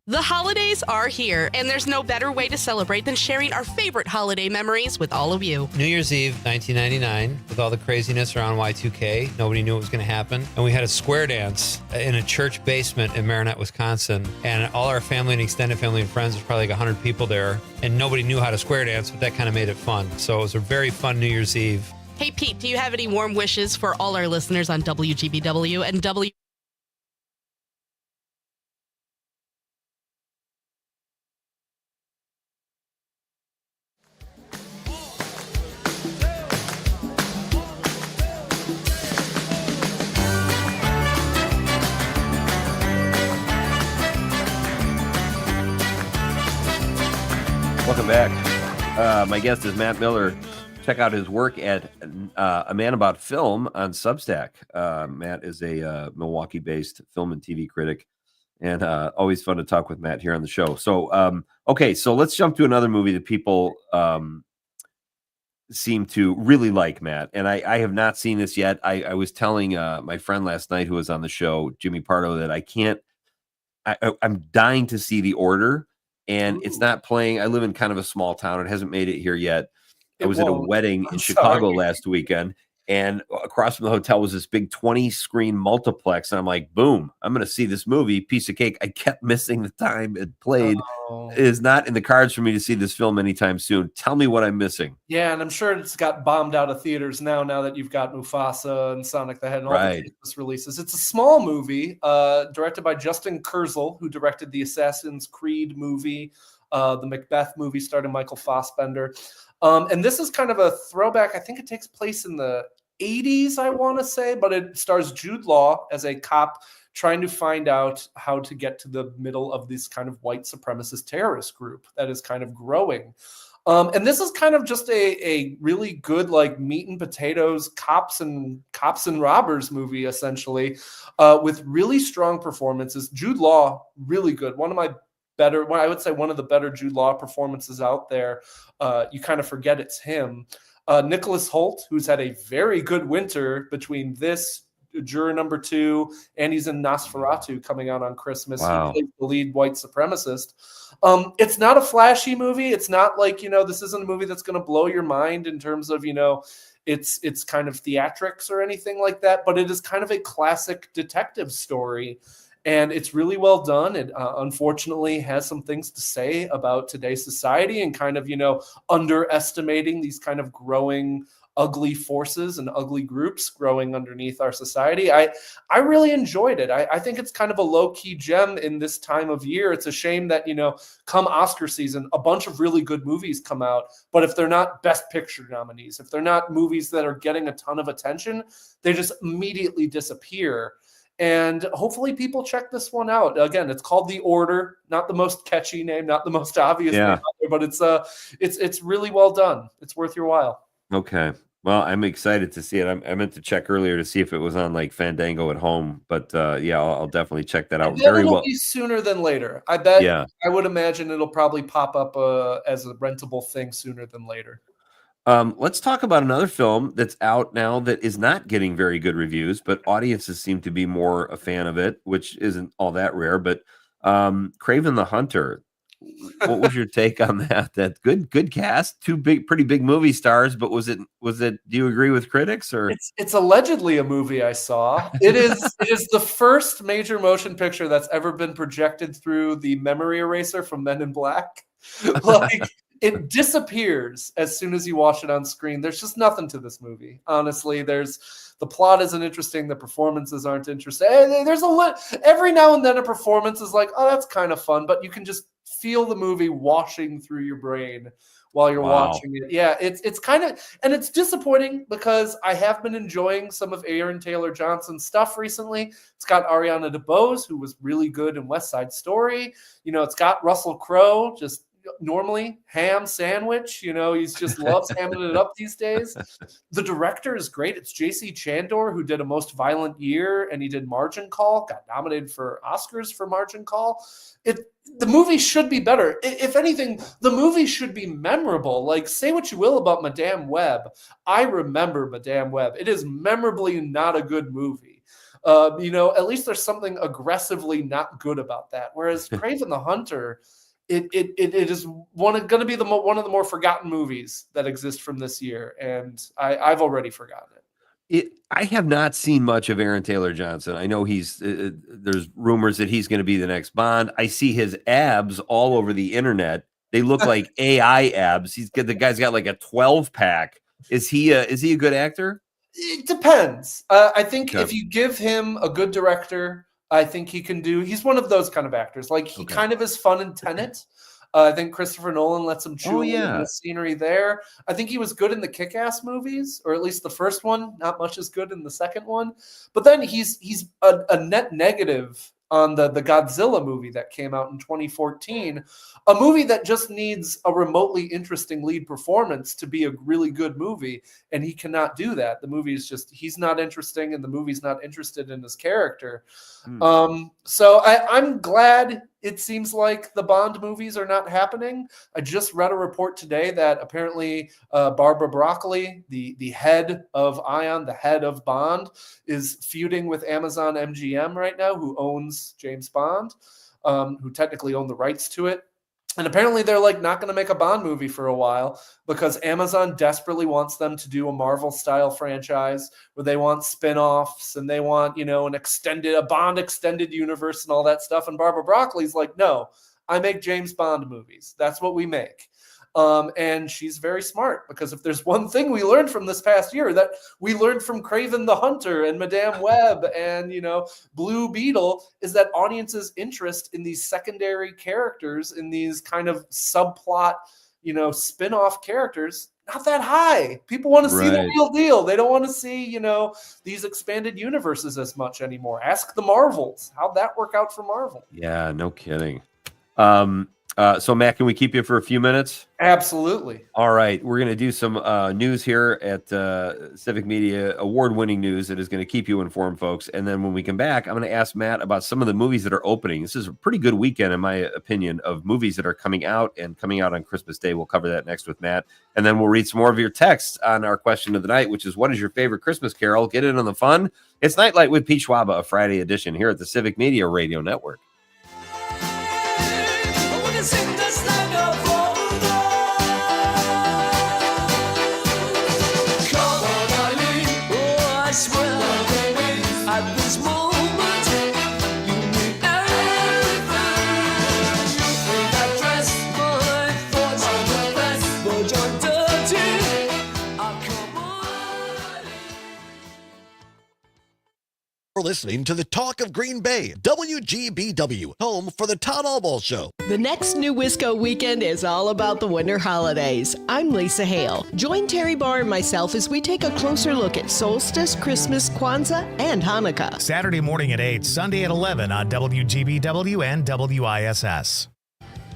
The holidays are here, and there's no better way to celebrate than sharing our favorite holiday memories with all of you. New Year's Eve, 1999, with all the craziness around Y2K, nobody knew what was going to happen. And we had a square dance in a church basement in Marinette, Wisconsin. And all our family and extended family and friends, there's probably like 100 people there. And nobody knew how to square dance, but that kind of made it fun. So it was a very fun New Year's Eve. Hey, Pete, do you have any warm wishes for all our listeners on WGBW and W? Welcome back. My guest is Matt Miller. Check out his work at A Man About Film on Substack. Matt is a Milwaukee-based film and TV critic, and always fun to talk with Matt here on the show. So, okay, so let's jump to another movie that people seem to really like, Matt. And I have not seen this yet. I was telling my friend last night who was on the show, Jimmy Pardo, that I'm dying to see The Order. And it's not playing. I live in kind of a small town. It hasn't made it here yet. I was at a wedding in Chicago last weekend, and across from the hotel was this big 20-screen multiplex. And I'm like, boom, I'm going to see this movie. Piece of cake. I kept missing the time it played. It is not in the cards for me to see this film anytime soon. Tell me what I'm missing. Yeah, and I'm sure it's got bombed out of theaters now that you've got Mufasa and Sonic the Hedgehog and all the Christmas releases. It's a small movie directed by Justin Kurzel, who directed the Assassin's Creed movie, the Macbeth movie starring Michael Fassbender. And this is kind of a throwback. I think it takes place in the 80s, I want to say, but it stars Jude Law as a cop trying to find out how to get to the middle of this kind of white supremacist terrorist group that is kind of growing. And this is kind of just a really good, like, meat and potatoes cops and robbers movie, essentially, with really strong performances. Jude Law, really good. One of the better Jude Law performances out there. You kind of forget it's him. Nicholas Hoult, who's had a very good winter between this, Juror Number 2, and he's in Nosferatu coming out on Christmas. Wow. He plays the lead white supremacist. It's not a flashy movie. It's not like, this isn't a movie that's going to blow your mind in terms of, it's kind of theatrics or anything like that, but it is kind of a classic detective story. And it's really well done. It unfortunately has some things to say about today's society and kind of, underestimating these kind of growing ugly forces and ugly groups growing underneath our society. I really enjoyed it. I think it's kind of a low-key gem in this time of year. It's a shame that, come Oscar season, a bunch of really good movies come out, but if they're not Best Picture nominees, if they're not movies that are getting a ton of attention, they just immediately disappear. And hopefully people check this one out. Again, it's called The Order, not the most catchy name, not the most obvious name out there, but it's really well done. It's worth your while. Okay. Well, I'm excited to see it. I meant to check earlier to see if it was on like Fandango at home, but I'll definitely check that out. Very well. Be sooner than later. I bet. Yeah. I would imagine it'll probably pop up as a rentable thing sooner than later. Let's talk about another film that's out now that is not getting very good reviews, but audiences seem to be more a fan of it, which isn't all that rare. But Kraven the Hunter. What was your take on that? That good cast, pretty big movie stars, but was it? Do you agree with critics or? It's allegedly a movie I saw. It is the first major motion picture that's ever been projected through the memory eraser from Men in Black. It disappears as soon as you watch it on screen. There's just nothing to this movie. Honestly, the plot isn't interesting. The performances aren't interesting. There's every now and then a performance is like, oh, that's kind of fun, but you can just feel the movie washing through your brain while you're watching it. Yeah, it's kind of, and it's disappointing because I have been enjoying some of Aaron Taylor Johnson's stuff recently. It's got Ariana DeBose, who was really good in West Side Story. It's got Russell Crowe, just normally ham sandwich, he just loves hamming it up these days. The director is great. It's J.C. Chandor, who did A Most Violent Year, and he did Margin Call, got nominated for Oscars for Margin Call. The movie should be better. If anything, the movie should be memorable. Like, say what you will about Madame Web. I remember Madame Web. It is memorably not a good movie. At least there's something aggressively not good about that. Whereas Kraven the Hunter, it is going to be one of the more forgotten movies that exist from this year, and I've already forgotten it. I have not seen much of Aaron Taylor Johnson. I know there's rumors that he's going to be the next Bond. I see his abs all over the internet. They look like AI abs. The guy's got like a 12-pack. Is he a good actor? It depends. I think if you give him a good director, I think he can do. He's one of those kind of actors. Like he kind of is fun in Tenet. I think Christopher Nolan lets him chew in the scenery there. I think he was good in the Kick-Ass movies, or at least the first one. Not much as good in the second one. But then he's a net negative on the Godzilla movie that came out in 2014, a movie that just needs a remotely interesting lead performance to be a really good movie, and he cannot do that. The movie is just, he's not interesting, and the movie's not interested in his character. So I'm glad it seems like the Bond movies are not happening. I just read a report today that apparently Barbara Broccoli, the head of Ion, the head of Bond, is feuding with Amazon MGM right now, who owns James Bond, who technically own the rights to it. And apparently they're like not going to make a Bond movie for a while because Amazon desperately wants them to do a Marvel style franchise where they want spin-offs and they want, a Bond extended universe and all that stuff. And Barbara Broccoli's like, no, I make James Bond movies. That's what we make. And she's very smart because if there's one thing we learned from this past year that we learned from Kraven the Hunter and Madame Web and, Blue Beetle is that audiences' interest in these secondary characters, in these kind of subplot, spin-off characters, not that high. People want to see the real deal. They don't want to see, these expanded universes as much anymore. Ask the Marvels. How'd that work out for Marvel? Yeah, no kidding. So, Matt, can we keep you for a few minutes? Absolutely. All right. We're going to do some news here at Civic Media, award-winning news that is going to keep you informed, folks. And then when we come back, I'm going to ask Matt about some of the movies that are opening. This is a pretty good weekend, in my opinion, of movies that are coming out on Christmas Day. We'll cover that next with Matt. And then we'll read some more of your texts on our question of the night, which is, what is your favorite Christmas carol? Get in on the fun. It's Nite Lite with Pete Schwaba, a Friday edition here at the Civic Media Radio Network. We're listening to the Talk of Green Bay, WGBW, home for the Todd Allball Show. The next New Wisco weekend is all about the winter holidays. I'm Lisa Hale. Join Terry Barr and myself as we take a closer look at Solstice, Christmas, Kwanzaa, and Hanukkah. Saturday morning at 8, Sunday at 11 on WGBW and WISS.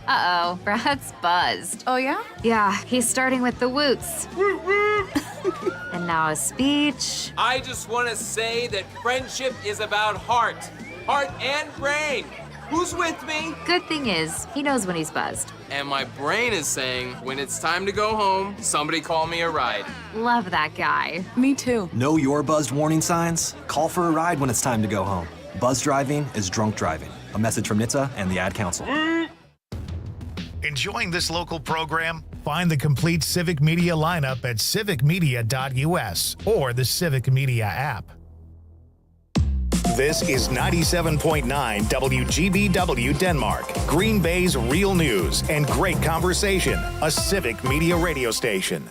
Uh-oh, Brad's buzzed. Oh, yeah? Yeah, he's starting with the woots. And now a speech. I just want to say that friendship is about heart and brain. Who's with me? Good thing is, he knows when he's buzzed. And my brain is saying, when it's time to go home, somebody call me a ride. Love that guy. Me too. Know your buzzed warning signs? Call for a ride when it's time to go home. Buzz driving is drunk driving. A message from NHTSA and the Ad Council. Enjoying this local program? Find the complete Civic Media lineup at civicmedia.us or the Civic Media app. This is 97.9 WGBW Denmark, Green Bay's real news and great conversation, a Civic Media radio station.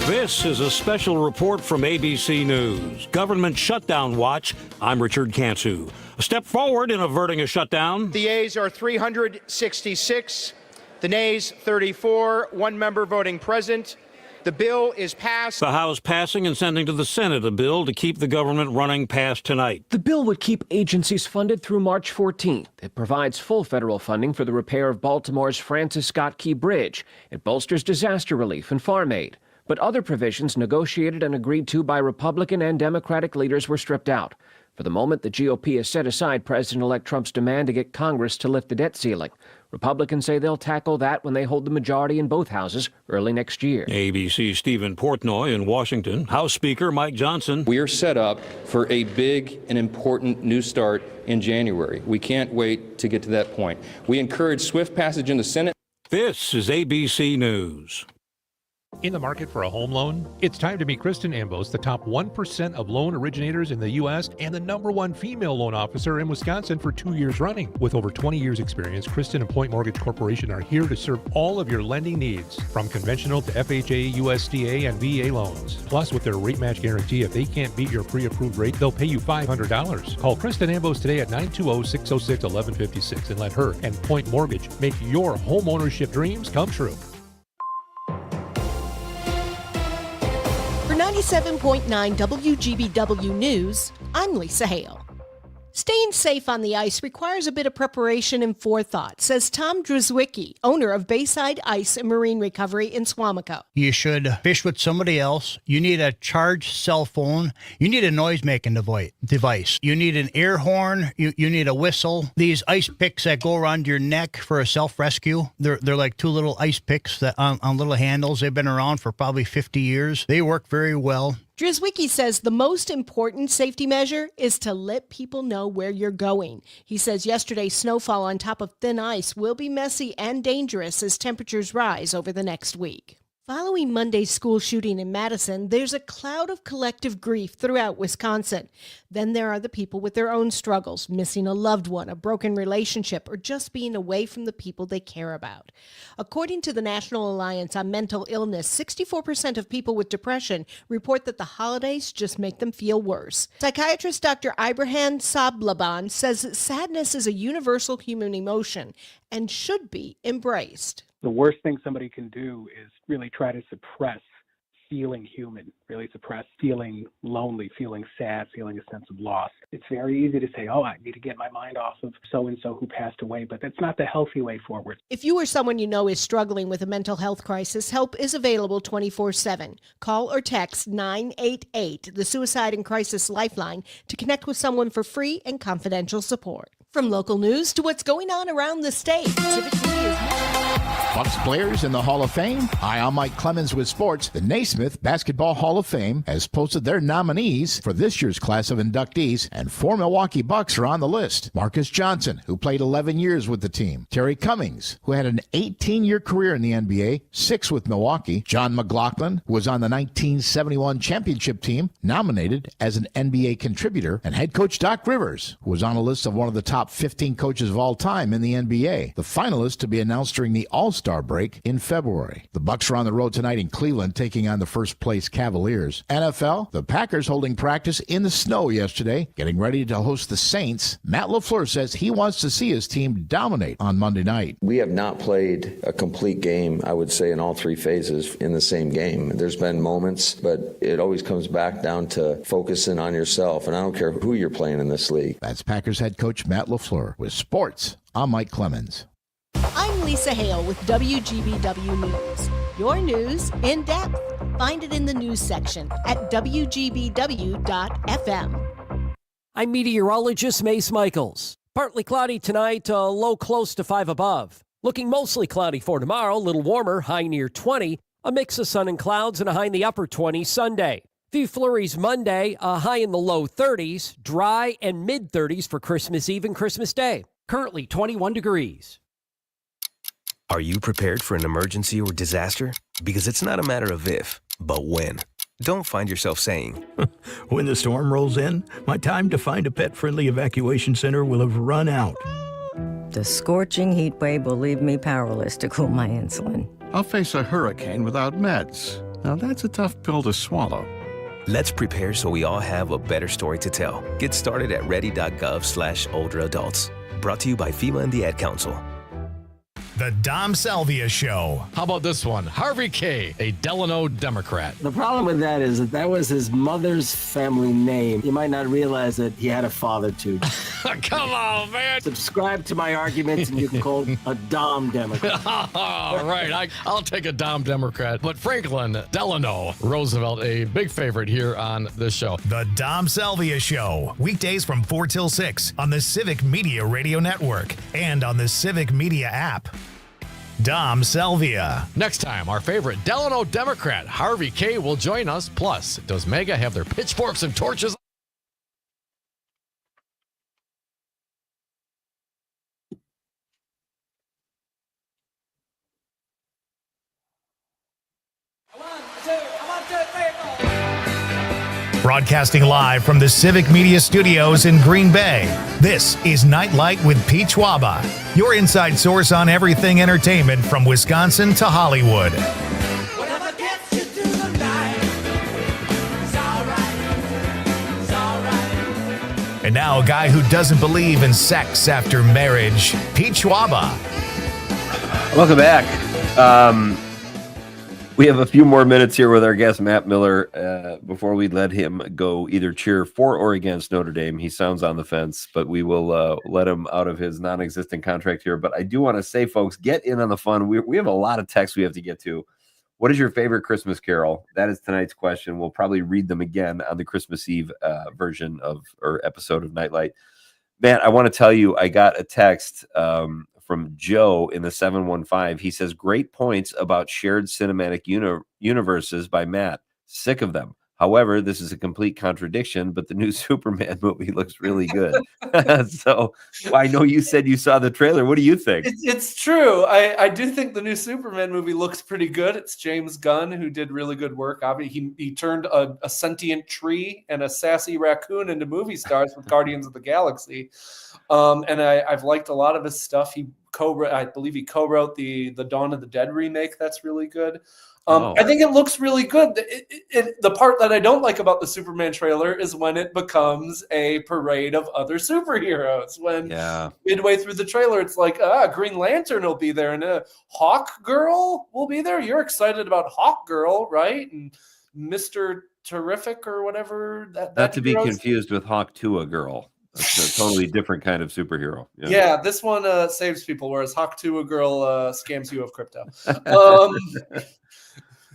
This is a special report from ABC News. Government shutdown watch. I'm Richard Cantu. A step forward in averting a shutdown. The yeas are 366, the nays 34, one member voting present. The bill is passed. The House passing and sending to the Senate a bill to keep the government running past tonight. The bill would keep agencies funded through March 14th. It provides full federal funding for the repair of Baltimore's Francis Scott Key Bridge. It bolsters disaster relief and farm aid. But other provisions negotiated and agreed to by Republican and Democratic leaders were stripped out. For the moment, the GOP has set aside President-elect Trump's demand to get Congress to lift the debt ceiling. Republicans say they'll tackle that when they hold the majority in both houses early next year. ABC's Stephen Portnoy in Washington. House Speaker Mike Johnson. We are set up for a big and important new start in January. We can't wait to get to that point. We encourage swift passage in the Senate. This is ABC News. In the market for a home loan? It's time to meet Kristen Ambos, the top 1% of loan originators in the U.S. and the #1 female loan officer in Wisconsin for 2 years running. With over 20 years experience, Kristen and Point Mortgage Corporation are here to serve all of your lending needs, from conventional to FHA, USDA, and VA loans. Plus, with their rate match guarantee, if they can't beat your pre-approved rate, they'll pay you $500. Call Kristen Ambos today at 920-606-1156 and let her and Point Mortgage make your home ownership dreams come true. For 97.9 WGBW News, I'm Lisa Hale. Staying safe on the ice requires a bit of preparation and forethought, says Tom Drzwicki, owner of Bayside Ice and Marine Recovery in Swamico. You should fish with somebody else. You need a charged cell phone. You need a noise-making device. You need an air horn. You need a whistle. These ice picks that go around your neck for a self-rescue, they're like two little ice picks that on little handles. They've been around for probably 50 years. They work very well. Drzwicki says the most important safety measure is to let people know where you're going. He says yesterday's snowfall on top of thin ice will be messy and dangerous as temperatures rise over the next week. Following Monday's school shooting in Madison, there's a cloud of collective grief throughout Wisconsin. Then there are the people with their own struggles, missing a loved one, a broken relationship, or just being away from the people they care about. According to the National Alliance on Mental Illness, 64% of people with depression report that the holidays just make them feel worse. Psychiatrist Dr. Ibrahim Sablaban says that sadness is a universal human emotion and should be embraced. The worst thing somebody can do is really try to suppress feeling human, really suppress feeling lonely, feeling sad, feeling a sense of loss. It's very easy to say, oh, I need to get my mind off of so-and-so who passed away, but that's not the healthy way forward. If you or someone you know is struggling with a mental health crisis, help is available 24/7. Call or text 988, the Suicide and Crisis Lifeline, to connect with someone for free and confidential support. From local news to what's going on around the state, Civic Media's Bucks players in the Hall of Fame? Hi, I'm Mike Clemens with sports. The Naismith Basketball Hall of Fame has posted their nominees for this year's class of inductees, and 4 Milwaukee Bucks are on the list. Marcus Johnson, who played 11 years with the team. Terry Cummings, who had an 18-year career in the NBA, 6 with Milwaukee. John McLaughlin, who was on the 1971 championship team, nominated as an NBA contributor. And head coach Doc Rivers, who was on a list of one of the top 15 coaches of all time in the NBA. The finalists to be announced during the All-Star break in February. The Bucks are on the road tonight in Cleveland, taking on the first-place Cavaliers. NFL, the Packers holding practice in the snow yesterday, getting ready to host the Saints. Matt LaFleur says he wants to see his team dominate on Monday night. We have not played a complete game, I would say, in all 3 phases in the same game. There's been moments, but it always comes back down to focusing on yourself, and I don't care who you're playing in this league. That's Packers head coach Matt LaFleur. With sports, I'm Mike Clemens. I'm Lisa Hale with WGBW News. Your news in depth. Find it in the news section at WGBW.FM. I'm meteorologist Mace Michaels. Partly cloudy tonight, low close to 5 above. Looking mostly cloudy for tomorrow, a little warmer, high near 20. A mix of sun and clouds and a high in the upper 20s Sunday. Few flurries Monday, a high in the low 30s, dry and mid-30s for Christmas Eve and Christmas Day. Currently 21 degrees. Are you prepared for an emergency or disaster? Because it's not a matter of if, but when. Don't find yourself saying, when the storm rolls in, my time to find a pet-friendly evacuation center will have run out. The scorching heat wave will leave me powerless to cool my insulin. I'll face a hurricane without meds. Now that's a tough pill to swallow. Let's prepare so we all have a better story to tell. Get started at ready.gov/older adults. Brought to you by FEMA and the Ad Council. The Dom Salvia Show. How about this one? Harvey K., a Delano Democrat. The problem with that is that was his mother's family name. You might not realize that he had a father, too. Come on, man. Subscribe to my arguments, and you can call a Dom Democrat. All right, I'll take a Dom Democrat. But Franklin Delano Roosevelt, a big favorite here on this show. The Dom Salvia Show. Weekdays from 4 till 6 on the Civic Media Radio Network and on the Civic Media app. Dom Salvia. Next time, our favorite Delano Democrat, Harvey K., will join us. Plus, does MAGA have their pitchforks and torches? Broadcasting live from the Civic Media Studios in Green Bay, this is Nite Lite with Pete Schwaba, your inside source on everything entertainment from Wisconsin to Hollywood. And now a guy who doesn't believe in sex after marriage, Pete Schwaba. Welcome back. We have a few more minutes here with our guest, Matt Miller, before we let him go either cheer for or against Notre Dame. He sounds on the fence, but we will let him out of his non-existent contract here. But I do want to say, folks, get in on the fun. We have a lot of texts we have to get to. What is your favorite Christmas carol? That is tonight's question. We'll probably read them again on the Christmas Eve version of or episode of Nite Lite. Matt, I want to tell you, I got a text from Joe in the 715. He says, great points about shared cinematic universes by Matt. Sick of them. However, this is a complete contradiction, but the new Superman movie looks really good. So I know you said you saw the trailer. What do you think? It's true. I do think the new Superman movie looks pretty good. It's James Gunn, who did really good work. Obviously, he turned a sentient tree and a sassy raccoon into movie stars with Guardians of the Galaxy. And I've liked a lot of his stuff. I believe he co-wrote the Dawn of the Dead remake. That's really good. I think it looks really good. The part that I don't like about the Superman trailer is when it becomes a parade of other superheroes. When midway through the trailer, it's like, Green Lantern will be there and Hawk Girl will be there. You're excited about Hawk Girl, right? And Mr. Terrific or whatever. Not to be confused with Hawk Tua Girl. It's a totally different kind of superhero. Yeah, this one saves people, whereas Hawk Tua Girl scams you of crypto.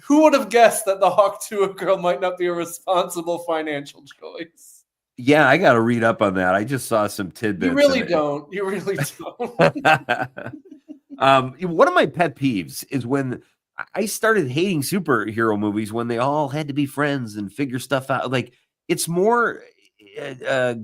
Who would have guessed that the Hawk Tua Girl might not be a responsible financial choice? Yeah, I got to read up on that. I just saw some tidbits. You really don't. You really don't. One of my pet peeves is when I started hating superhero movies when they all had to be friends and figure stuff out. Like, it's more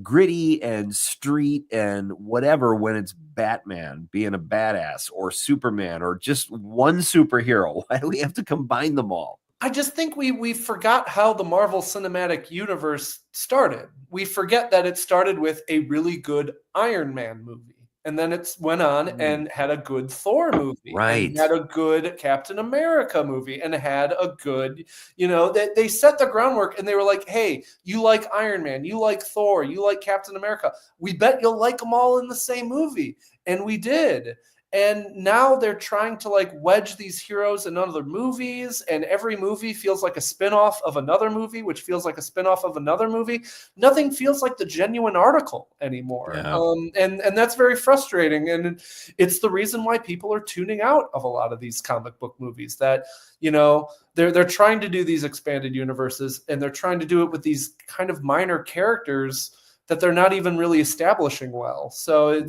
gritty and street and whatever when it's Batman being a badass or Superman or just one superhero. Why do we have to combine them all? I just think we forgot how the Marvel Cinematic Universe started. We forget that it started with a really good Iron Man movie. And then it went on and had a good Thor movie. Right. And had a good Captain America movie and had a good, they set the groundwork and they were like, hey, you like Iron Man, you like Thor, you like Captain America. We bet you'll like them all in the same movie. And we did. And now they're trying to wedge these heroes in other movies, and every movie feels like a spinoff of another movie, which feels like a spinoff of another movie. Nothing feels like the genuine article anymore. Yeah. And that's very frustrating. And it's the reason why people are tuning out of a lot of these comic book movies that, they're trying to do these expanded universes, and they're trying to do it with these kind of minor characters that they're not even really establishing well. So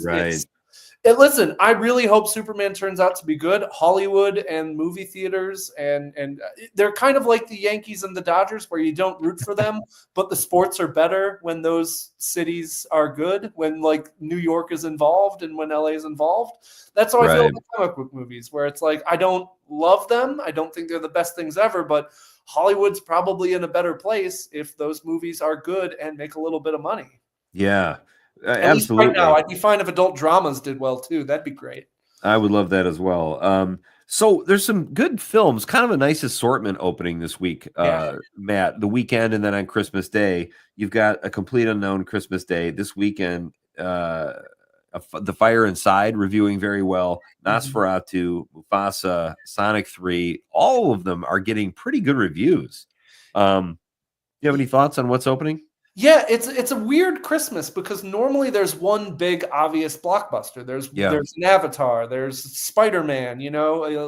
listen, I really hope Superman turns out to be good. Hollywood and movie theaters, and they're kind of like the Yankees and the Dodgers, where you don't root for them, but the sports are better when those cities are good, when New York is involved and when LA is involved. That's how I feel about comic book movies, where it's like, I don't love them. I don't think they're the best things ever, but Hollywood's probably in a better place if those movies are good and make a little bit of money. Yeah. Absolutely. Right now, I'd be fine if adult dramas did well too. That'd be great. I would love that as well. So there's some good films, kind of a nice assortment opening this week, Matt, the weekend. And then on Christmas Day, you've got A Complete Unknown Christmas Day this weekend. The Fire Inside reviewing very well. Nosferatu, Mufasa, Sonic 3, all of them are getting pretty good reviews. You have any thoughts on what's opening? Yeah, it's a weird Christmas because normally there's one big obvious blockbuster. There's an Avatar, there's Spider-Man,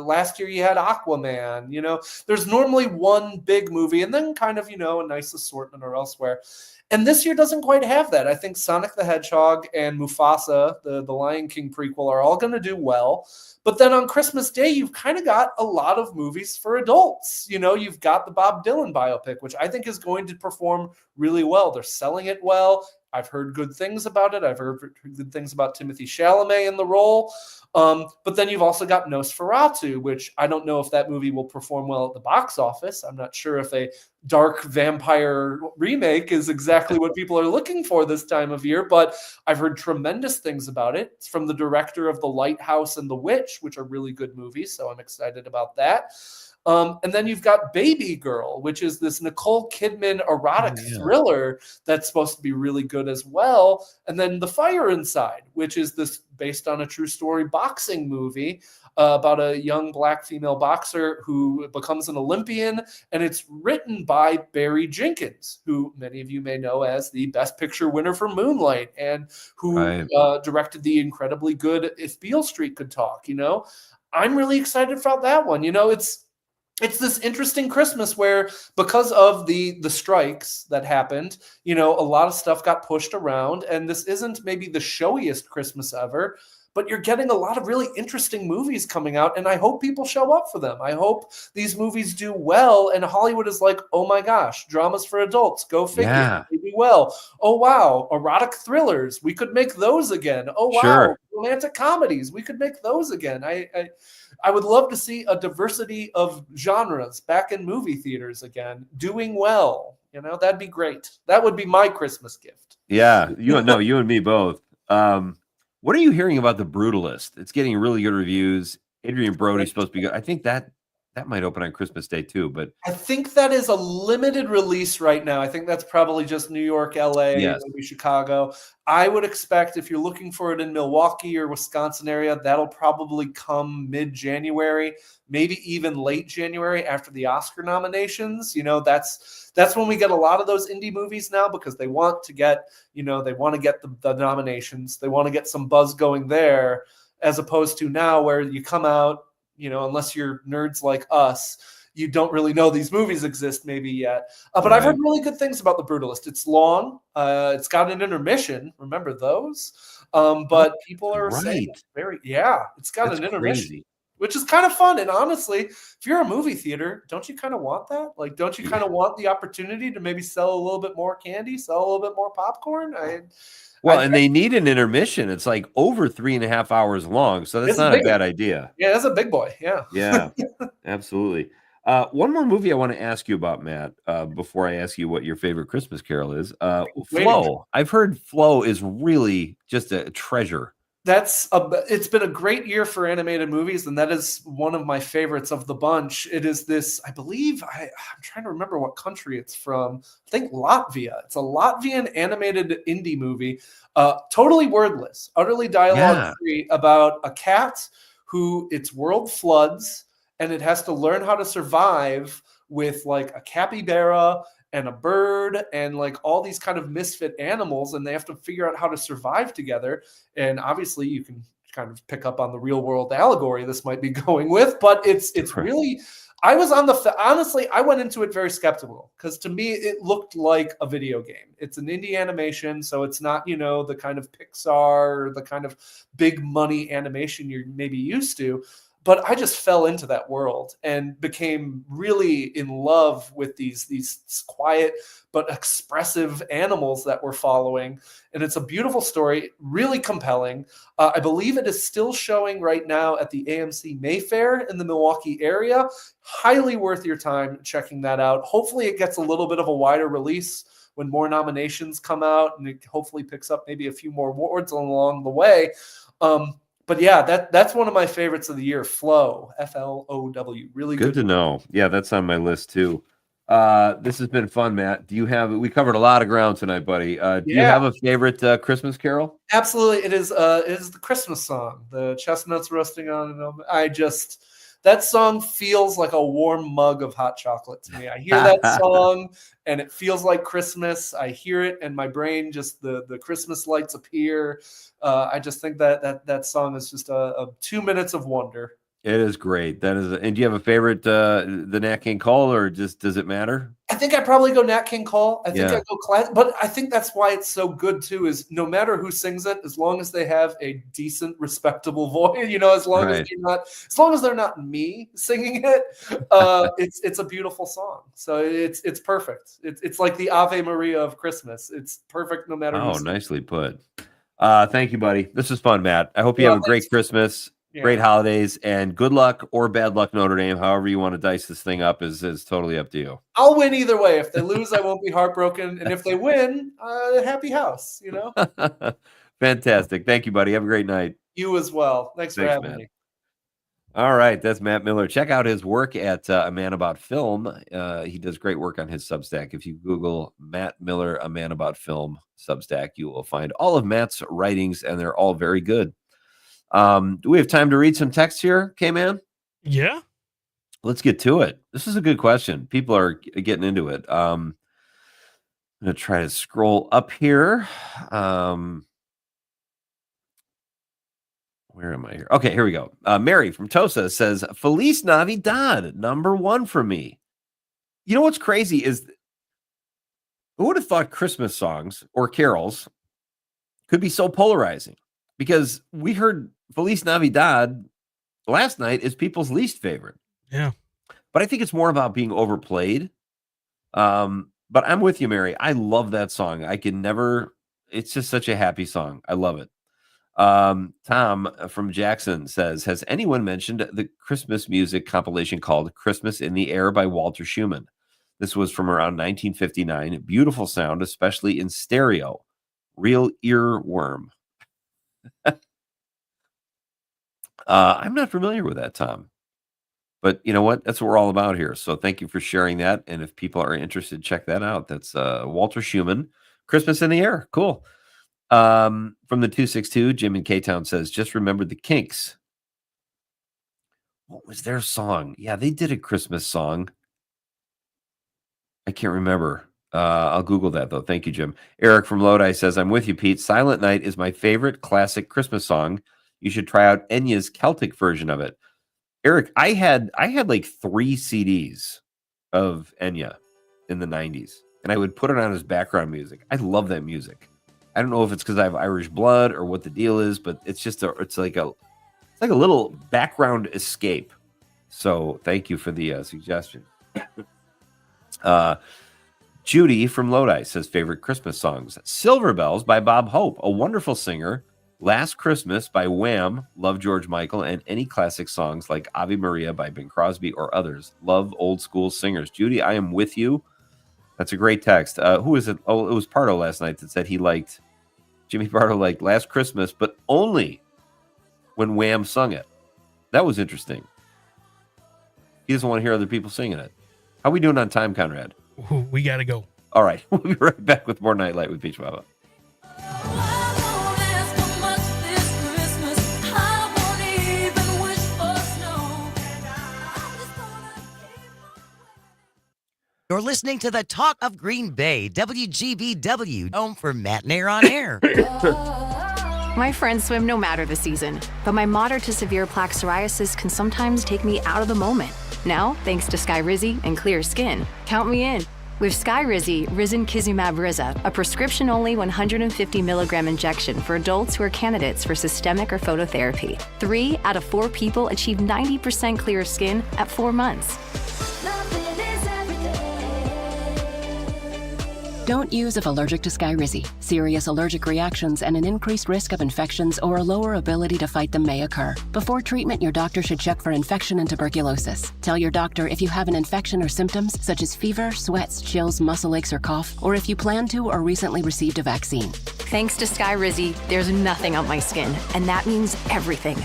last year you had Aquaman, there's normally one big movie and then kind of, a nice assortment or elsewhere. And this year doesn't quite have that. I think Sonic the Hedgehog and Mufasa, the Lion King prequel, are all going to do well. But then on Christmas Day, you've kind of got a lot of movies for adults. You've got the Bob Dylan biopic, which I think is going to perform really well. They're selling it well. I've heard good things about it. I've heard good things about Timothy Chalamet in the role. But then you've also got Nosferatu, which I don't know if that movie will perform well at the box office. I'm not sure if a dark vampire remake is exactly what people are looking for this time of year, but I've heard tremendous things about it. It's from the director of The Lighthouse and The Witch, which are really good movies, so I'm excited about that. And then you've got Baby Girl, which is this Nicole Kidman erotic thriller that's supposed to be really good as well. And then The Fire Inside, which is this based on a true story boxing movie about a young Black female boxer who becomes an Olympian. And it's written by Barry Jenkins, who many of you may know as the Best Picture winner for Moonlight and who directed the incredibly good If Beale Street Could Talk. I'm really excited about that one. It's this interesting Christmas where because of the strikes that happened, a lot of stuff got pushed around, and this isn't maybe the showiest Christmas ever, but you're getting a lot of really interesting movies coming out, and I hope people show up for them. I hope these movies do well, and Hollywood is like, oh my gosh, dramas for adults, go figure. Yeah. They do well. Oh wow, erotic thrillers, we could make those again. Oh wow, romantic comedies, we could make those again. I would love to see a diversity of genres back in movie theaters again, doing well. That'd be great. That would be my Christmas gift. Yeah, you and me both. What are you hearing about The Brutalist? It's getting really good reviews. Adrian Brody's supposed to be good. I think that might open on Christmas Day too, but I think that is a limited release right now. I think that's probably just New York, LA, maybe Chicago. I would expect if you're looking for it in Milwaukee or Wisconsin area, that'll probably come mid-January, maybe even late January after the Oscar nominations. That's when we get a lot of those indie movies now because they want to get, the nominations. They want to get some buzz going there as opposed to now where you come out, unless you're nerds like us, you don't really know these movies exist maybe yet. But I've heard really good things about The Brutalist. It's long. It's got an intermission. Remember those? But people are saying it's it's got an intermission, which is kind of fun. And honestly, if you're a movie theater, don't you kind of want that? Like, don't you kind of want the opportunity to maybe sell a little bit more candy, sell a little bit more popcorn? and they need an intermission. It's like over 3.5 hours long, so that's not a bad idea. Yeah, that's a big boy. Yeah. Yeah, absolutely. One more movie I want to ask you about, Matt, before I ask you what your favorite Christmas Carol is. Flow. I've heard Flow is really just a treasure. It's been a great year for animated movies, and that is one of my favorites of the bunch. It is this, I believe, I'm trying to remember what country it's from. I think Latvia. It's a Latvian animated indie movie, totally wordless, utterly dialogue-free, about a cat who its world floods, and it has to learn how to survive with like a capybara and a bird and like all these kind of misfit animals, and they have to figure out how to survive together. And obviously you can kind of pick up on the real world allegory this might be going with, but it's really, I was honestly, I went into it very skeptical because to me, it looked like a video game. It's an indie animation. So it's not, the kind of Pixar or the kind of big money animation you're maybe used to. But I just fell into that world and became really in love with these quiet but expressive animals that we're following. And it's a beautiful story, really compelling. I believe it is still showing right now at the AMC Mayfair in the Milwaukee area. Highly worth your time checking that out. Hopefully it gets a little bit of a wider release when more nominations come out, and it hopefully picks up maybe a few more awards along the way. But yeah, that's one of my favorites of the year. Flow, Flow, really good to know. Yeah, that's on my list too. This has been fun, Matt. We covered a lot of ground tonight, buddy. Do you have a favorite Christmas carol? Absolutely. It is the Christmas song, the chestnuts roasting on an oven. That song feels like a warm mug of hot chocolate to me. I hear that song and it feels like Christmas. I hear it and my brain just the Christmas lights appear. I just think that song is just a 2 minutes of wonder. It is great. And do you have a favorite, the Nat King Cole, or just does it matter? I think I'd probably go Nat King Cole. I think I'd go class, but I think that's why it's so good too. Is no matter who sings it, as long as they have a decent, respectable voice, as long as they're not me singing it, it's a beautiful song. So it's perfect. It's like the Ave Maria of Christmas. It's perfect no matter. Oh, nicely put. Thank you, buddy. This is fun, Matt. I hope you have a great Christmas. Great holidays, and good luck or bad luck, Notre Dame. However you want to dice this thing up is totally up to you. I'll win either way. If they lose, I won't be heartbroken, and if they win, happy house. Fantastic. Thank you, buddy. Have a great night. You as well. Thanks for having me. All right, that's Matt Miller. Check out his work at A Man About Film. He does great work on his Substack. If you Google Matt Miller, A Man About Film Substack, you will find all of Matt's writings, and they're all very good. Do we have time to read some text here, K-Man? Yeah. Let's get to it. This is a good question. People are getting into it. I'm going to try to scroll up here. Where am I here? Okay, here we go. Mary from Tosa says, Feliz Navidad, #1 for me. You know what's crazy is, who would have thought Christmas songs or carols could be so polarizing? Because we heard Feliz Navidad last night is people's least favorite. Yeah. But I think it's more about being overplayed. But I'm with you, Mary. I love that song. It's just such a happy song. I love it. Tom from Jackson says, has anyone mentioned the Christmas music compilation called Christmas in the Air by Walter Schumann? This was from around 1959. Beautiful sound, especially in stereo. Real earworm. I'm not familiar with that, Tom. But you know what? That's what we're all about here. So thank you for sharing that. And if people are interested, check that out. That's Walter Schumann, Christmas in the Air. Cool. From the 262, Jim in K-Town says, just remembered the Kinks. What was their song? Yeah, they did a Christmas song. I can't remember. I'll Google that, though. Thank you, Jim. Eric from Lodi says, I'm with you, Pete. Silent Night is my favorite classic Christmas song. You should try out Enya's Celtic version of it. Eric, I had like 3 CDs of Enya in the 90s, and I would put it on as background music. I love that music. I don't know if it's because I have Irish blood or what the deal is, but it's just it's like a little background escape. So thank you for the suggestion. Judy from Lodi says favorite Christmas songs: Silver Bells by Bob Hope, a wonderful singer. Last Christmas by Wham, love George Michael, and any classic songs like Ave Maria by Bing Crosby or others. Love old school singers. Judy, I am with you. That's a great text. Who is it? Oh, it was Pardo last night that said Jimmy Pardo liked Last Christmas, but only when Wham sung it. That was interesting. He doesn't want to hear other people singing it. How are we doing on time, Conrad? We got to go. All right. We'll be right back with more Nite Lite with Pete Schwaba. You're listening to the Talk of Green Bay, WGBW, home for Matt and Air on Air. My friends swim no matter the season, but my moderate to severe plaque psoriasis can sometimes take me out of the moment. Now, thanks to Skyrizi and clear skin, count me in. With Skyrizi, Risankizumab Riza, a prescription-only 150 milligram injection for adults who are candidates for systemic or phototherapy. 3 out of 4 people achieve 90% clear skin at 4 months. Don't use if allergic to Skyrizi. Serious allergic reactions and an increased risk of infections or a lower ability to fight them may occur. Before treatment, your doctor should check for infection and tuberculosis. Tell your doctor if you have an infection or symptoms such as fever, sweats, chills, muscle aches, or cough, or if you plan to or recently received a vaccine. Thanks to Skyrizi, there's nothing on my skin, and that means everything.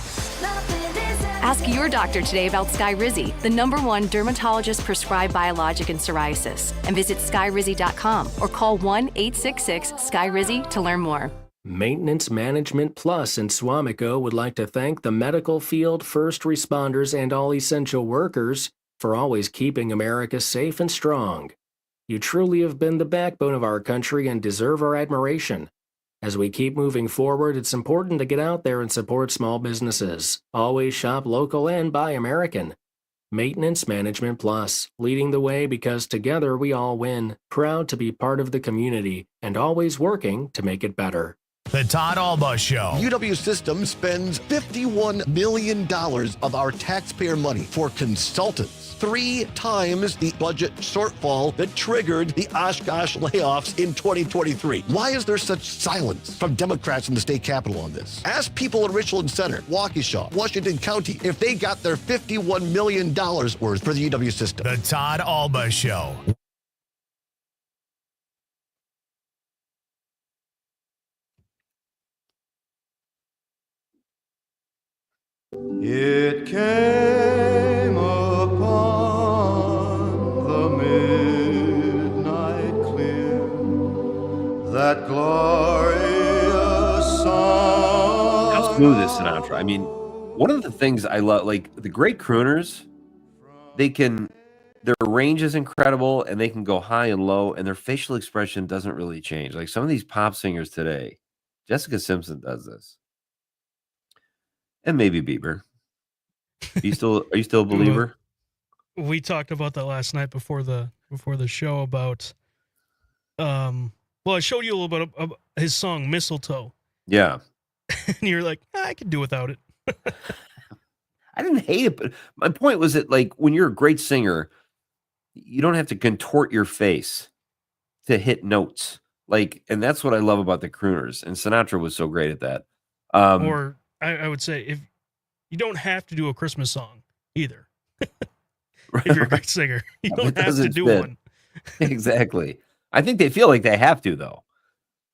Ask your doctor today about Skyrizi, the #1 dermatologist-prescribed biologic in psoriasis, and visit skyrizi.com or call 1-866-SKYRIZI to learn more. Maintenance Management Plus in Swamico would like to thank the medical field, first responders, and all essential workers for always keeping America safe and strong. You truly have been the backbone of our country and deserve our admiration. As we keep moving forward, it's important to get out there and support small businesses. Always shop local and buy American. Maintenance Management Plus, leading the way because together we all win. Proud to be part of the community and always working to make it better. The Todd Alba Show. UW Systems spends $51 million of our taxpayer money for consultants, 3 times the budget shortfall that triggered the Oshkosh layoffs in 2023. Why is there such silence from Democrats in the state capitol on this? Ask people in Richland Center, Waukesha, Washington County, if they got their $51 million worth for the UW system. The Todd Alba Show. It came upon the midnight clear, that glorious song. How smooth is Sinatra? I mean, one of the things I love, like the great crooners, their range is incredible and they can go high and low and their facial expression doesn't really change. Like some of these pop singers today, Jessica Simpson does this. And maybe Bieber. Are you still a believer? We talked about that last night before the show about I showed you a little bit of his song Mistletoe. Yeah. And you're like, I could do without it. I didn't hate it, but my point was that like when you're a great singer, you don't have to contort your face to hit notes. Like, and that's what I love about the crooners. And Sinatra was so great at that. Or I would say if you don't have to do a Christmas song either. If you're a great singer, you don't have to do one. Exactly. I think they feel like they have to, though.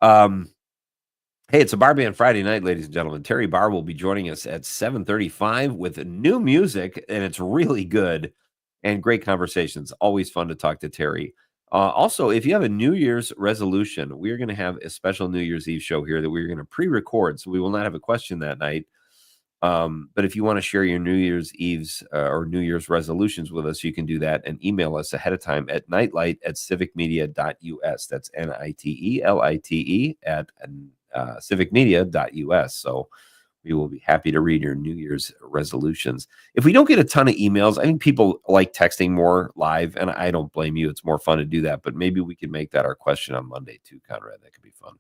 Hey, it's a Bar Band Friday night, ladies and gentlemen. Terry Barr will be joining us at 7:35 with new music, and it's really good and great conversations. Always fun to talk to Terry. Also, if you have a New Year's resolution, we're going to have a special New Year's Eve show here that we're going to pre-record, so we will not have a question that night. But if you want to share your New Year's Eve's or New Year's resolutions with us, you can do that and email us ahead of time at nitelite@civicmedia.us. That's NITELITE at civicmedia.us. So we will be happy to read your New Year's resolutions. If we don't get a ton of emails, I think people like texting more live, and I don't blame you. It's more fun to do that, but maybe we can make that our question on Monday too, Conrad. That could be fun.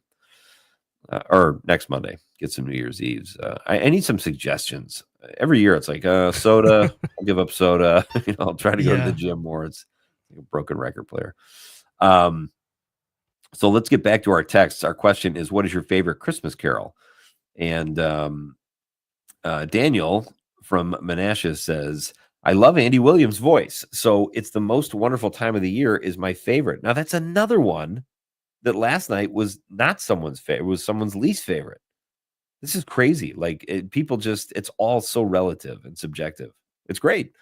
Or next Monday, get some New Year's Eves. I need some suggestions. Every year it's like soda. I'll give up soda. I'll try to go to the gym more. It's like a broken record player. So let's get back to our texts. Our question is, what is your favorite Christmas carol? And Daniel from Menasha says, I love Andy Williams' voice. So It's the Most Wonderful Time of the Year is my favorite. Now that's another one that last night was not someone's favorite. It was someone's least favorite. This is crazy. Like it's all so relative and subjective. It's great.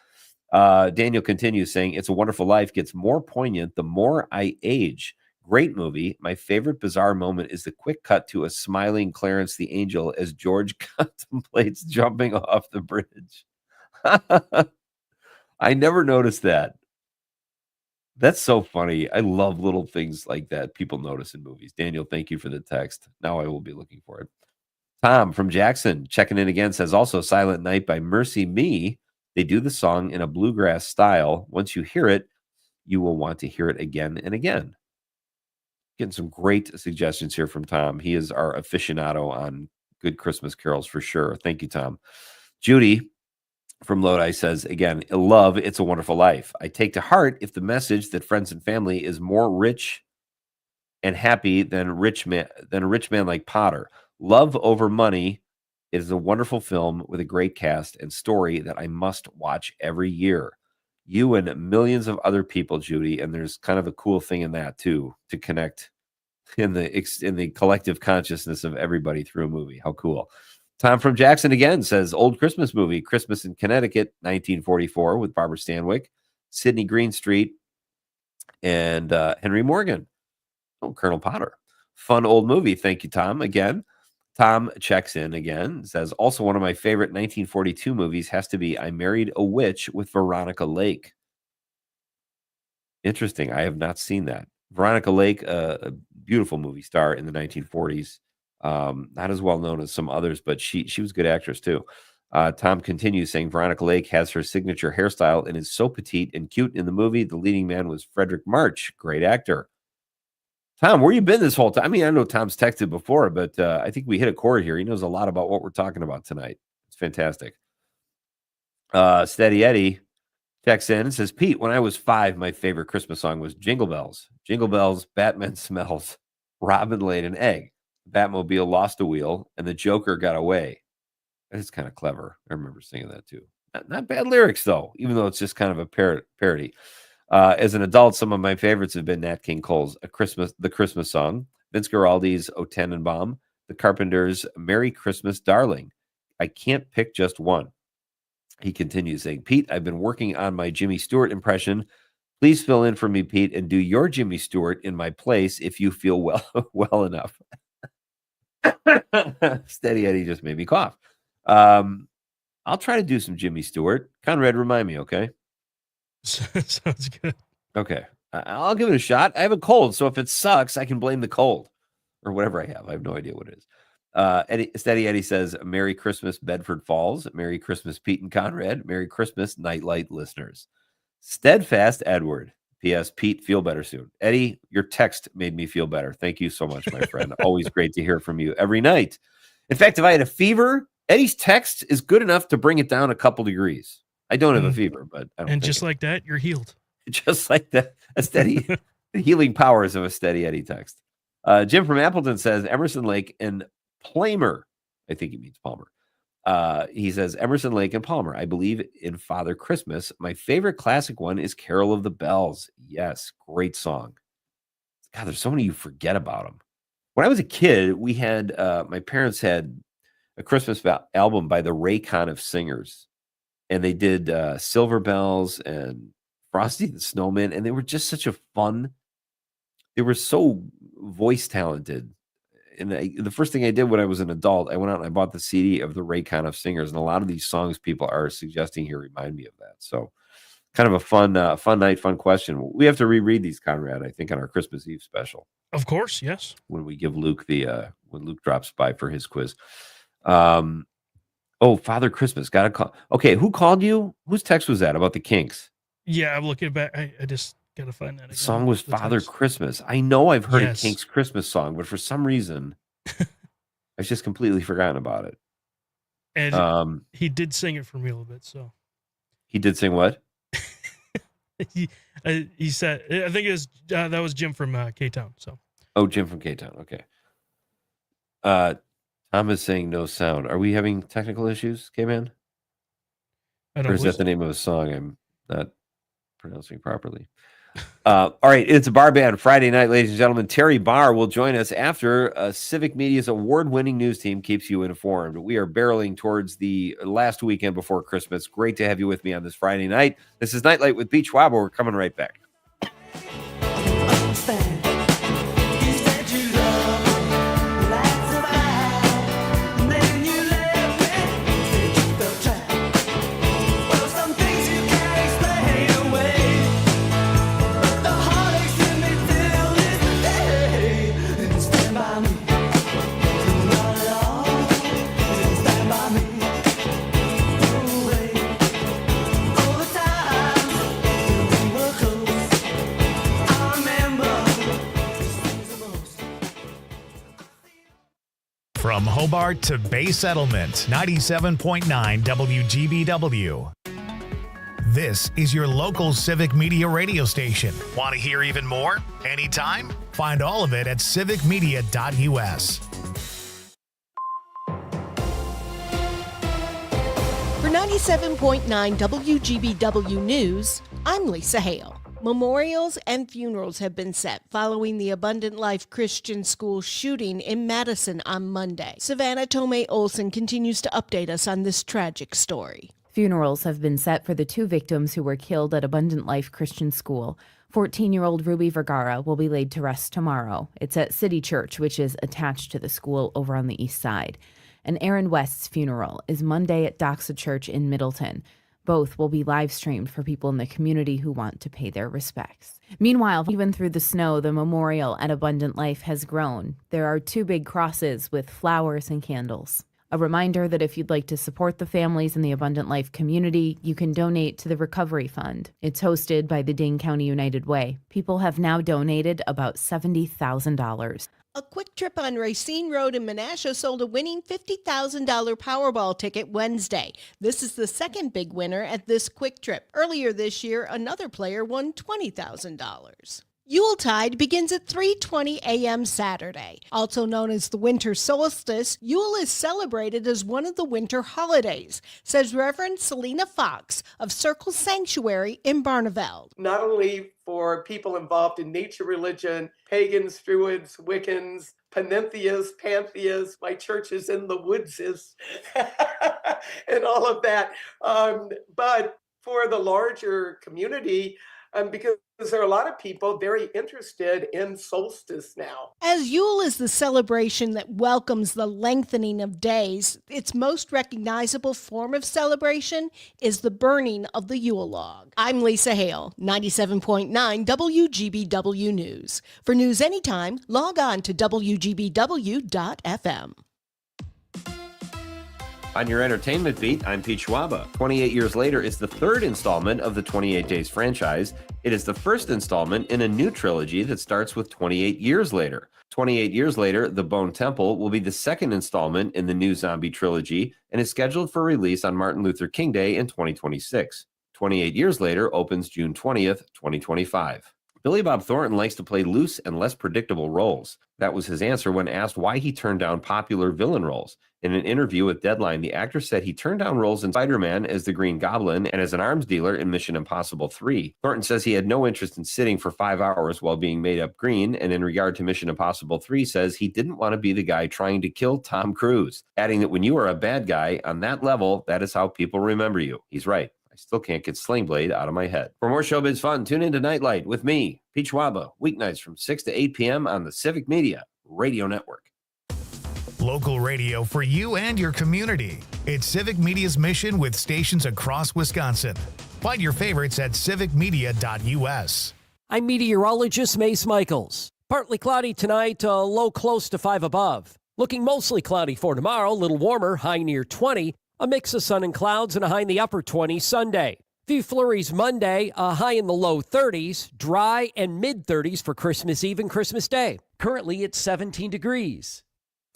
Daniel continues saying, It's a Wonderful Life gets more poignant the more I age. Great movie. My favorite bizarre moment is the quick cut to a smiling Clarence the Angel as George contemplates jumping off the bridge. I never noticed that. That's so funny. I love little things like that people notice in movies. Daniel, thank you for the text. Now I will be looking for it. Tom from Jackson checking in again says also Silent Night by Mercy Me. They do the song in a bluegrass style. Once you hear it, you will want to hear it again and again. Getting some great suggestions here from Tom. He is our aficionado on good Christmas carols for sure. Thank you, Tom. Judy from Lodi says, again, love It's a Wonderful Life. I take to heart if the message that friends and family is more rich and happy than a rich man like Potter. Love over money is a wonderful film with a great cast and story that I must watch every year. You and millions of other people, Judy, and there's kind of a cool thing in that too, to connect in the collective consciousness of everybody through a movie. How cool. Tom from Jackson again says, old Christmas movie, Christmas in Connecticut, 1944, with Barbara Stanwyck, Sidney Greenstreet, and Henry Morgan. Oh, Colonel Potter. Fun old movie. Thank you, Tom. Again, Tom checks in again, says, also one of my favorite 1942 movies has to be I Married a Witch with Veronica Lake. Interesting. I have not seen that. Veronica Lake, a beautiful movie star in the 1940s. Not as well known as some others, but she was a good actress too. Tom continues saying Veronica Lake has her signature hairstyle and is so petite and cute in the movie. The leading man was Frederick March, great actor. Tom, where you been this whole time? I mean, I know Tom's texted before, but I think we hit a chord here. He knows a lot about what we're talking about tonight. It's fantastic. Steady Eddie texts in and says, Pete, when I was 5, my favorite Christmas song was Jingle Bells. Jingle Bells, Batman smells, Robin laid an egg, Batmobile lost a wheel, and the Joker got away. That's kind of clever. I remember singing that too. Not bad lyrics, though, even though it's just kind of a parody. As an adult, some of my favorites have been Nat King Cole's The Christmas Song, Vince Guaraldi's O Tannenbaum, The Carpenters' Merry Christmas, Darling. I can't pick just one. He continues saying, Pete, I've been working on my Jimmy Stewart impression. Please fill in for me, Pete, and do your Jimmy Stewart in my place if you feel well enough. Steady Eddie just made me cough. I'll try to do some Jimmy Stewart. Conrad, remind me, okay? Sounds good. Okay. I'll give it a shot. I have a cold, so if it sucks, I can blame the cold or whatever I have. I have no idea what it is. Steady Eddie says, Merry Christmas, Bedford Falls. Merry Christmas, Pete and Conrad. Merry Christmas, Nite Lite listeners. Steadfast Edward. P.S. Pete, feel better soon. Eddie, your text made me feel better. Thank you so much, my friend. Always great to hear from you every night. In fact, if I had a fever, Eddie's text is good enough to bring it down a couple degrees. I don't have a fever, but I don't. And just like that, you're healed. Just like that, the healing powers of a Steady Eddie text. Jim from Appleton says Emerson Lake and Palmer. I think he means Palmer. He says Emerson Lake and Palmer. I believe in Father Christmas. My favorite classic one is Carol of the Bells. Yes, great song. God, there's so many you forget about them. When I was a kid, we had my parents had a Christmas album by the Raycon of Singers, and they did Silver Bells and Frosty the Snowman, and they were just such a fun. They were so voice talented. And the first thing I did when I was an adult, I went out and I bought the CD of the Raycon of Singers, and a lot of these songs people are suggesting here remind me of that. So, kind of a fun night, fun question. We have to reread these, Conrad, I think, on our Christmas Eve special. Of course, yes. When we give Luke when Luke drops by for his quiz. Father Christmas, got a call. Okay, who called you? Whose text was that about the Kinks? Yeah, I'm looking back. I just gotta find that again. The song was Father Christmas. I know I've heard a Kinks Christmas song, but for some reason, I've just completely forgotten about it. And he did sing it for me a little bit. So he did sing what? he said, I think it was that was Jim from K-Town. So Jim from K-Town. Okay. Tom is saying no sound. Are we having technical issues, K-Man? Or is that the name of a song I'm not pronouncing properly? All right, it's a bar band Friday night, ladies and gentlemen. Terry Barr will join us after Civic Media's award-winning news team keeps you informed. We are barreling towards the last weekend before Christmas. Great to have you with me on this Friday night. This is Nite Lite with Pete Schwaba. We're coming right back. From Hobart to Bay Settlement, 97.9 WGBW. This is your local Civic Media radio station. Want to hear even more? Anytime? Find all of it at civicmedia.us. For 97.9 WGBW News, I'm Lisa Hale. Memorials and funerals have been set following the Abundant Life Christian School shooting in Madison on Monday. Savannah Tomei Olson continues to update us on this tragic story. Funerals have been set for the 2 victims who were killed at Abundant Life Christian School. 14-year-old Ruby Vergara will be laid to rest tomorrow. It's at City Church, which is attached to the school over on the east side. And Aaron West's funeral is Monday at Doxa Church in Middleton. Both will be live streamed for people in the community who want to pay their respects. Meanwhile, even through the snow, the memorial at Abundant Life has grown. There are 2 big crosses with flowers and candles. A reminder that if you'd like to support the families in the Abundant Life community, you can donate to the Recovery Fund. It's hosted by the Dane County United Way. People have now donated about $70,000. A Quick Trip on Racine Road in Menasha sold a winning $50,000 Powerball ticket Wednesday. This is the second big winner at this Quick Trip. Earlier this year, another player won $20,000. Yuletide begins at 3:20 a.m. Saturday. Also known as the winter solstice, Yule is celebrated as one of the winter holidays, says Reverend Selena Fox of Circle Sanctuary in Barneveld. Not only for people involved in nature religion, pagans, Druids, Wiccans, panentheists, pantheists, my church is in the woodses, and all of that. But for the larger community, because there are a lot of people very interested in solstice now. As Yule is the celebration that welcomes the lengthening of days, its most recognizable form of celebration is the burning of the Yule log. I'm Lisa Hale, 97.9 WGBW News. For news anytime, log on to WGBW.FM. On your entertainment beat, I'm Pete Schwaba. 28 Years Later is the 3rd installment of the 28 Days franchise. It is the first installment in a new trilogy that starts with 28 Years Later. 28 Years Later, The Bone Temple will be the 2nd installment in the new zombie trilogy and is scheduled for release on Martin Luther King Day in 2026. 28 Years Later opens June 20th, 2025. Billy Bob Thornton likes to play loose and less predictable roles. That was his answer when asked why he turned down popular villain roles. In an interview with Deadline, the actor said he turned down roles in Spider-Man as the Green Goblin and as an arms dealer in Mission Impossible 3. Thornton says he had no interest in sitting for 5 hours while being made up green, and in regard to Mission Impossible 3, says he didn't want to be the guy trying to kill Tom Cruise, adding that when you are a bad guy on that level, that is how people remember you. He's right. I still can't get Sling Blade out of my head. For more showbiz fun, tune into Nite Lite with me, Pete Schwaba, weeknights from 6 to 8 p.m. on the Civic Media Radio Network. Local radio for you and your community. It's Civic Media's mission with stations across Wisconsin. Find your favorites at civicmedia.us. I'm meteorologist Mace Michaels. Partly cloudy tonight, low close to 5 above. Looking mostly cloudy for tomorrow, a little warmer, high near 20. A mix of sun and clouds and a high in the upper 20s Sunday. Few flurries Monday, a high in the low 30s, dry and mid-30s for Christmas Eve and Christmas Day. Currently, it's 17 degrees.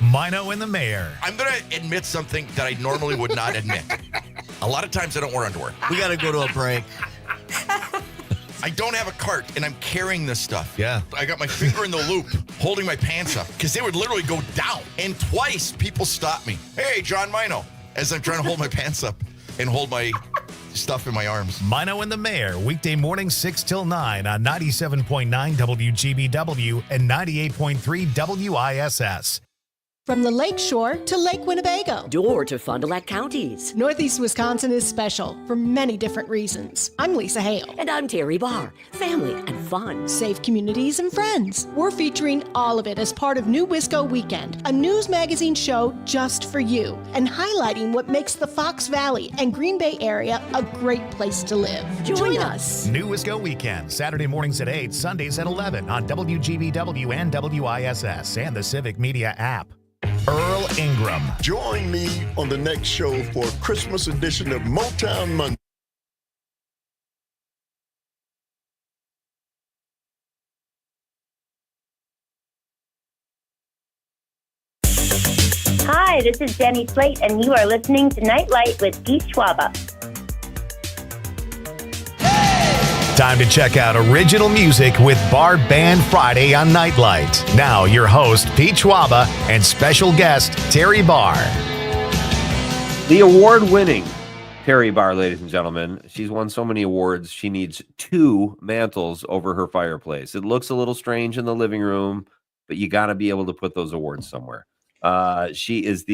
Mino and the Mayor. I'm going to admit something that I normally would not admit. A lot of times I don't wear underwear. We got to go to a break. I don't have a cart, and I'm carrying this stuff. Yeah. I got my finger in the loop, holding my pants up, because they would literally go down. And twice, people stopped me. Hey, John Mino, as I'm trying to hold my pants up and hold my stuff in my arms. Mino and the Mayor, weekday mornings 6 till 9 on 97.9 WGBW and 98.3 WISS. From the Lake Shore to Lake Winnebago. Or to Fond du Lac counties. Northeast Wisconsin is special for many different reasons. I'm Lisa Hale. And I'm Terry Barr. Family and fun. Safe communities and friends. We're featuring all of it as part of New Wisco Weekend, a news magazine show just for you, and highlighting what makes the Fox Valley and Green Bay area a great place to live. Join us. New Wisco Weekend, Saturday mornings at 8, Sundays at 11 on WGBW and WISS and the Civic Media app. Earl Ingram. Join me on the next show for Christmas edition of Motown Monday. Hi, this is Jenny Slate, and you are listening to Nite Lite with Pete Schwaba. Time to check out original music with Bar Band Friday on Nite Lite. Now, your host, Pete Schwaba, and special guest, Terry Barr. The award-winning Terry Barr, ladies and gentlemen. She's won so many awards. She needs 2 mantles over her fireplace. It looks a little strange in the living room, but you got to be able to put those awards somewhere. She is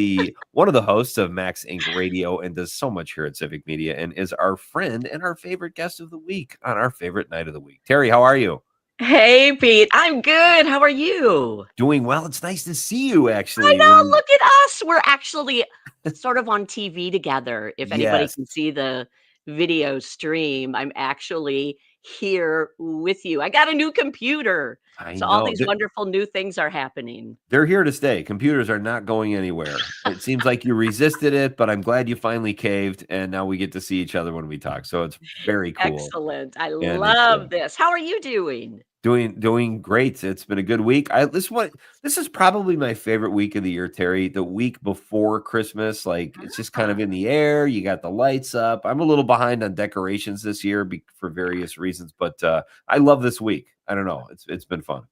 one of the hosts of Max Inc. Radio and does so much here at Civic Media and is our friend and our favorite guest of the week on our favorite night of the week. Terry, how are you? Hey, Pete. I'm good. How are you? Doing well. It's nice to see you, I actually. know. Look at us. We're actually sort of on TV together. If anybody Yes. can see the video stream, I'm actually here with you. I got a new computer. I So all know. these wonderful new things are happening. They're here to stay. Computers are not going anywhere. It seems like you resisted it, but I'm glad you finally caved, and now we get to see each other when we talk. So it's very cool. Excellent. I And it's love this. How are you doing? doing great. It's been a good week. This is probably my favorite week of the year, Terry. The week before Christmas, like it's just kind of in the air. You got the lights up. I'm a little behind on decorations this year for various reasons, but I love this week. I don't know. It's been fun.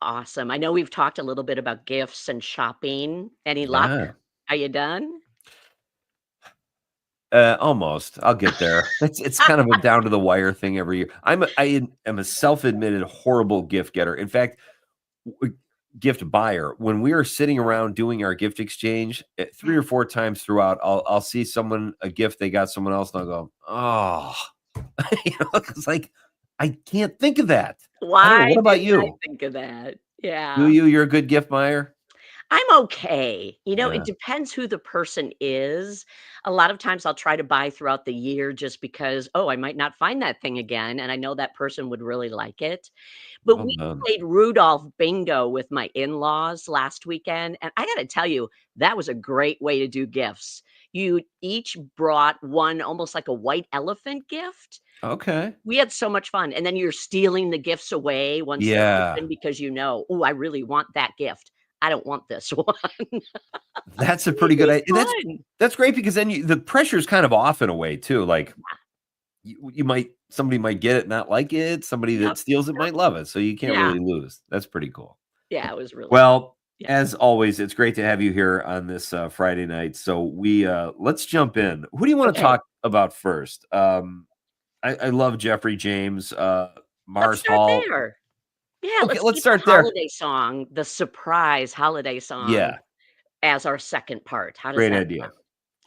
Awesome. I know we've talked a little bit about gifts and shopping. Any luck? Yeah. Are you done? Almost. I'll get there. It's kind of a down to the wire thing every year. I am a self-admitted horrible gift getter. In fact, gift buyer. When we are sitting around doing our gift exchange, 3 or 4 times throughout, I'll see someone a gift they got someone else, and I'll go, oh, it's like I can't think of that. I don't know. Why What about didn't I you? think of that? Do Yeah. you're a good gift buyer? I'm okay. Yeah. It depends who the person is. A lot of times I'll try to buy throughout the year just because, oh, I might not find that thing again, and I know that person would really like it. But Well we done. played Rudolph bingo with my in-laws last weekend, and I gotta tell you, that was a great way to do gifts. You each brought one almost like a white elephant gift. Okay. We had so much fun, and then you're stealing the gifts away once they're Yeah. open because "Ooh, I really want that gift. I don't want this one." That's a pretty good idea. Fun. That's great because then the pressure's kind of off in a way too. Like somebody might get it, not like it. Somebody Yep, that steals it yep. might love it. So you can't Yeah. really lose. That's pretty cool. Yeah, it was really Well, yeah. as always, it's great to have you here on this Friday night. So let's jump in. Who do you want to Okay. talk about first? I love Jeffrey James, Let's Mars start Hall. there. Yeah, Okay, let's let's keep the start there. holiday song, the surprise holiday song Yeah, as our second part. How does great that idea. sound?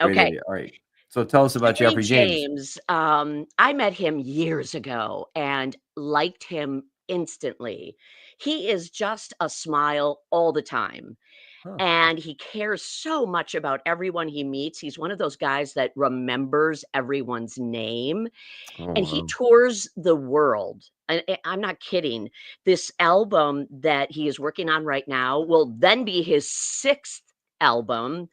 Great Okay. idea. All right. So tell us about Jeffrey Jeffrey James. James, I met him years ago and liked him instantly. He is just a smile all the time. Huh. And he cares so much about everyone he meets. He's one of those guys that remembers everyone's name, Oh, and he wow. tours the world. And I'm not kidding. This album that he is working on right now will then be his 6th album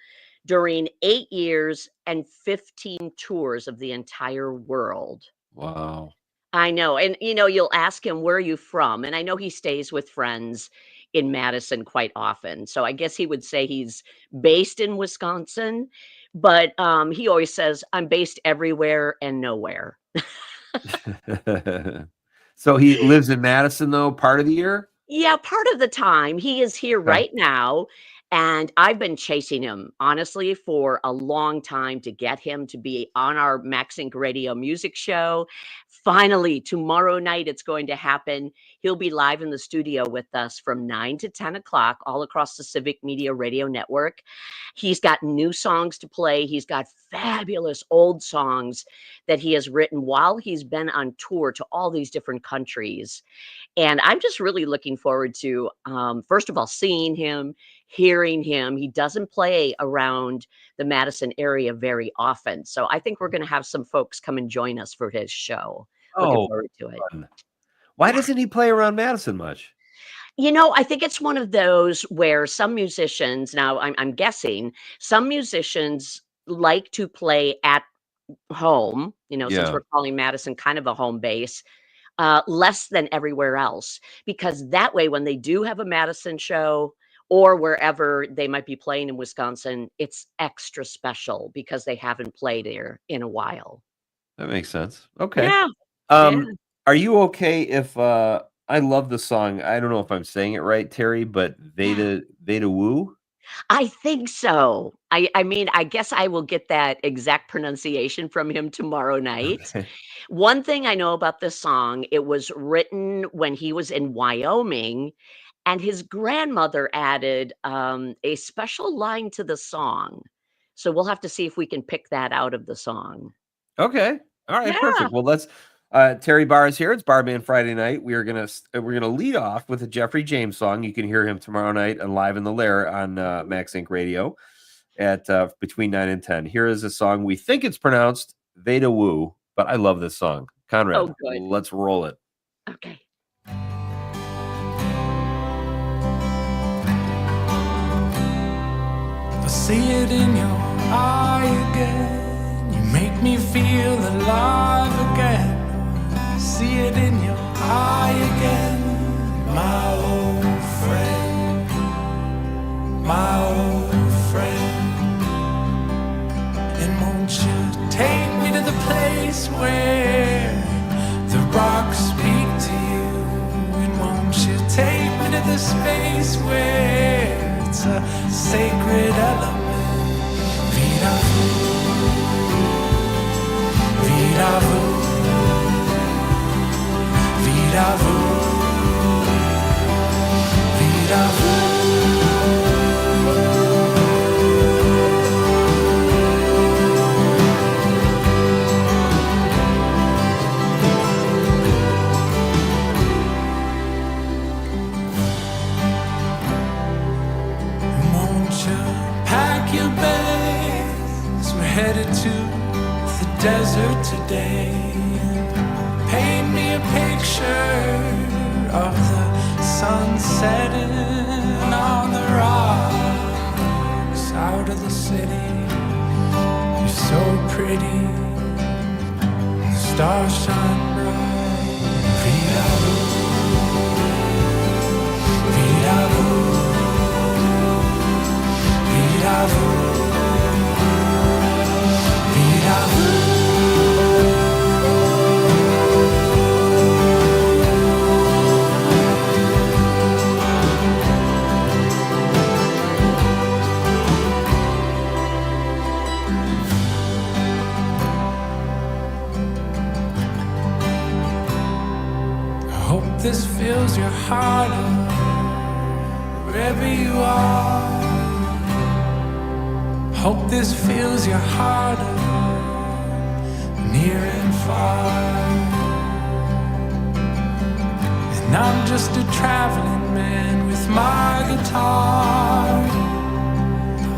during 8 years and 15 tours of the entire world. Wow. I know, and, you'll ask him, "Where are you from?" And I know he stays with friends in Madison quite often, so I guess he would say he's based in Wisconsin, but, he always says, "I'm based everywhere and nowhere." So he lives in Madison though, part of the year? Yeah, part of the time. He is here Okay. right now, and I've been chasing him, honestly, for a long time to get him to be on our Max Inc. Radio music show. Finally, tomorrow night, it's going to happen. He'll be live in the studio with us from 9 to 10 o'clock all across the Civic Media Radio Network. He's got new songs to play. He's got fabulous old songs that he has written while he's been on tour to all these different countries. And I'm just really looking forward to, first of all, seeing him, hearing him. He doesn't play around the Madison area very often. So I think we're going to have some folks come and join us for his show. Looking Oh, forward to it. fun. Why Yeah. doesn't he play around Madison much? I think it's one of those where some musicians, now I'm guessing, some musicians like to play at home, since Yeah. we're calling Madison kind of a home base. Less than everywhere else, because that way, when they do have a Madison show or wherever they might be playing in Wisconsin, it's extra special because they haven't played there in a while. That makes sense. Okay. Yeah. Um, are you okay if I love the song. I don't know if I'm saying it right, Terry, but Yeah. Veda Woo? I think so. I mean, I guess I will get that exact pronunciation from him tomorrow night. Okay. One thing I know about this song, it was written when he was in Wyoming, and his grandmother added, a special line to the song. So we'll have to see if we can pick that out of the song. Okay. All right. Yeah. Perfect. Well, let's. Terry Barr is here. It's Barman Friday night. We're gonna lead off with a Jeffrey James song. You can hear him tomorrow night and live in the Lair on Max Inc. Radio at between 9 and 10. Here is a song we think it's pronounced Veda Woo, but I love this song. Conrad, Oh, good. let's roll it. Okay. I see it in your eye again. You make me feel alive again. I see it in your eye again, my old friend, my old friend. And won't you take me to the place where the rocks speak to you? And won't you take me to the space where it's a sacred element? Vida vu, vida vu, vida vu, vida vu. Pack your bags, we're headed to the desert today. Paint me a picture of the sun setting on the rocks out of the city. You're so pretty, the stars shine bright. Vida vu, vida vu. Vida vu, vida vu. I hope this fills your heart up wherever you are. Hope this fills your heart up, near and far. And I'm just a traveling man with my guitar.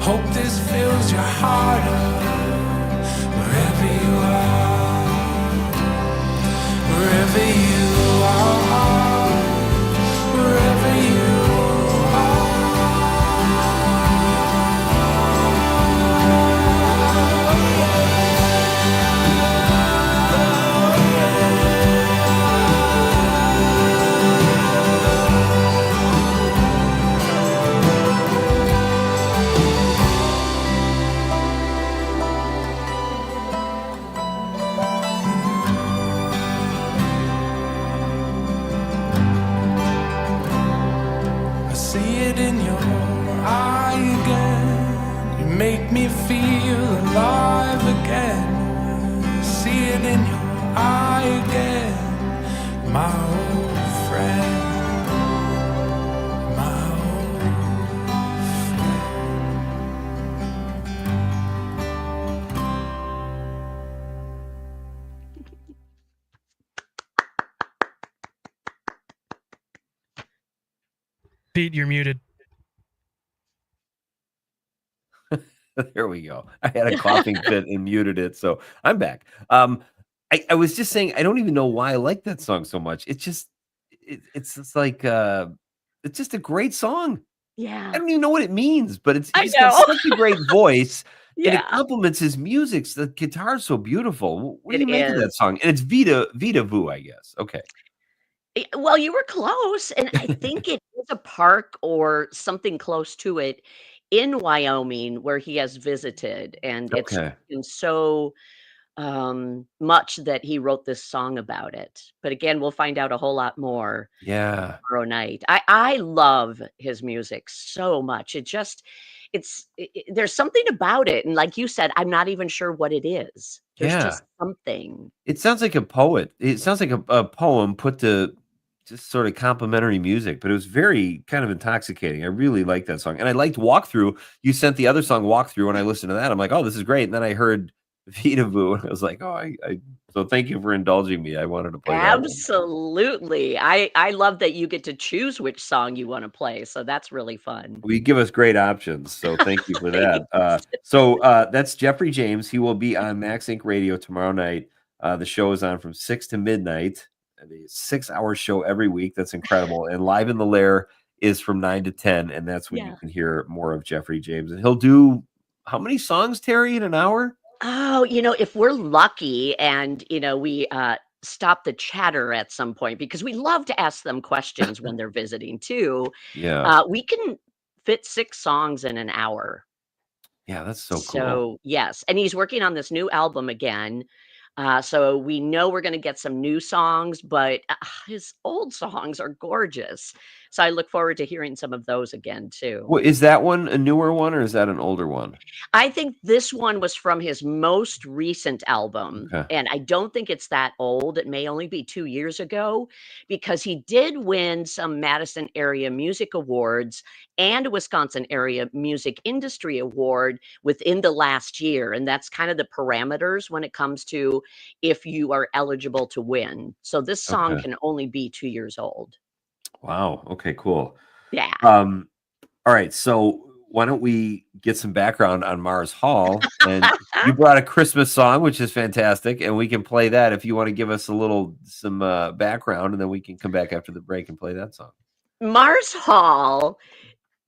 Hope this fills your heart up, wherever you are. Wherever you are, wherever you are. Make me feel alive again. See it in your eye again, my old friend, my old Pete, you're muted. There we go. I had a coughing fit and muted it, so I'm back. I was just saying I don't even know why I like that song so much. It's just like it's just a great song. Yeah. I don't even know what it means, but I he's got know. such a great voice, and it Yeah. complements his music. The guitar's so beautiful. What do It you make of that is. song? And it's Vita Vu, I guess. Okay. Well, you were close, and I think it is a park or something close to it in Wyoming where he has visited, and it's Okay. been so much that he wrote this song about it. But again, we'll find out a whole lot more Yeah. tomorrow night. I love his music so much. there's something about it. And like you said, I'm not even sure what it is. There's Yeah. just something. It sounds like a poet. It sounds like a poem put to just sort of complimentary music, but it was very kind of intoxicating. I really liked that song. And I liked Walkthrough. You sent the other song Walkthrough, and I listened to that. I'm like, oh, this is great. And then I heard Vita Vu, and I was like, oh, so thank you for indulging me. I wanted to play that one. Absolutely. I love that you get to choose which song you want to play. So that's really fun. We give us great options, so thank you for that. That's Jeffrey James. He will be on Max Inc. Radio tomorrow night. The show is on from 6 to midnight. A 6-hour show every week. That's incredible. And Live in the Lair is from 9 to 10, and that's when you can hear more of Jeffrey James. And he'll do how many songs, Terry, in an hour? Oh, if we're lucky and, we stop the chatter at some point, because we love to ask them questions when they're visiting too. Yeah. We can fit 6 songs in an hour. Yeah, that's so cool. So, yes. And he's working on this new album again. So we know we're going to get some new songs, but his old songs are gorgeous. So I look forward to hearing some of those again too. Well, is that one a newer one or is that an older one? I think this one was from his most recent album. Okay. And I don't think it's that old. It may only be 2 years ago, because he did win some Madison Area Music Awards and a Wisconsin Area Music Industry Award within the last year. And that's kind of the parameters when it comes to if you are eligible to win. So this song Okay. can only be 2 years old. Wow. Okay, cool. Yeah. All right. So why don't we get some background on Mars Hall? And you brought a Christmas song, which is fantastic, and we can play that if you want to give us some background, and then we can come back after the break and play that song. Mars Hall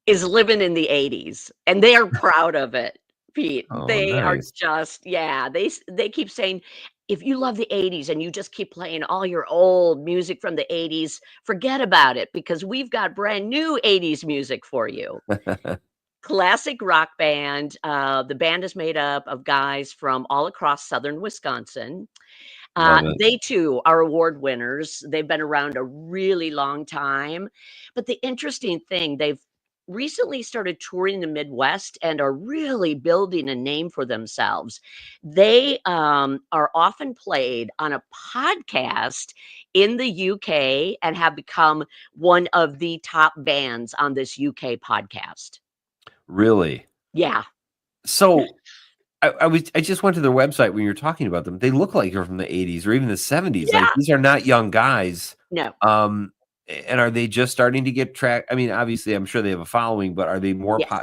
is living in the 80s, and they are proud of it, Pete. Oh, They are nice. just, they keep saying, if you love the 80s and you just keep playing all your old music from the 80s, forget about it, because we've got brand new 80s music for you. Classic rock band. The band is made up of guys from all across southern Wisconsin. Love it. They too are award winners. They've been around a really long time. But the interesting thing, they've recently started touring the Midwest and are really building a name for themselves. They are often played on a podcast in the UK and have become one of the top bands on this UK podcast. Really? Yeah. So I just went to their website when you were talking about them. They look like they're from the 80s or even the 70s. Yeah. Like, these are not young guys. No. And are they just starting to get track? I mean, obviously, I'm sure they have a following, but are they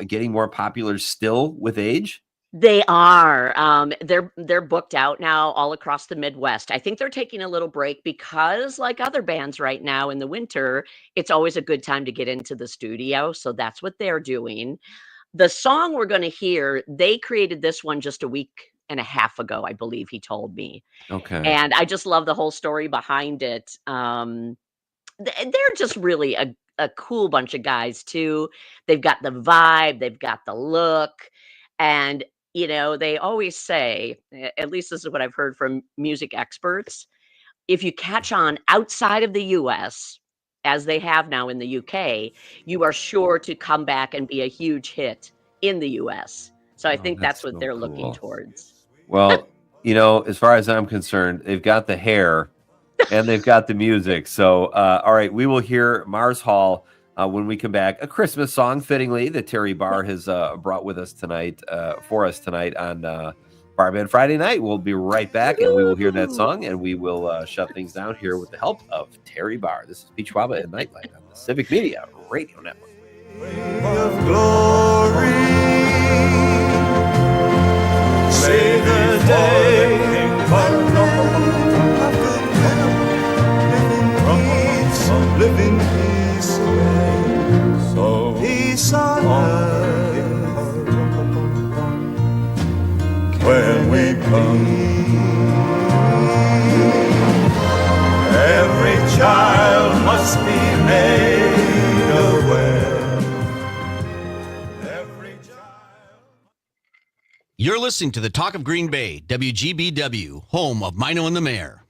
getting more popular still with age? They are. They're booked out now all across the Midwest. I think they're taking a little break because, like other bands right now in the winter, it's always a good time to get into the studio. So that's what they're doing. The song we're going to hear, they created this one just a week and a half ago, I believe he told me. Okay. And I just love the whole story behind it. They're just really a cool bunch of guys too. They've got the vibe, they've got the look, and they always say, at least this is what I've heard from music experts, if you catch on outside of the US, as they have now in the UK, you are sure to come back and be a huge hit in the US. So I think that's what so they're looking cool. towards. Well, as far as I'm concerned, they've got the hair and they've got the music. So, all right, we will hear Mars Hall when we come back. A Christmas song, fittingly, that Terry Barr has brought with us tonight, for us tonight on Bar Band Friday night. We'll be right back, and we will hear that song, and we will shut things down here with the help of Terry Barr. This is Pete Schwaba and Nite Lite on the Civic Media Radio Network. Of glory, save the day, living peace, so peace on earth when we come. Every child must be made aware. You're listening to the Talk of Green Bay, WGBW, home of Mino and the Mayor.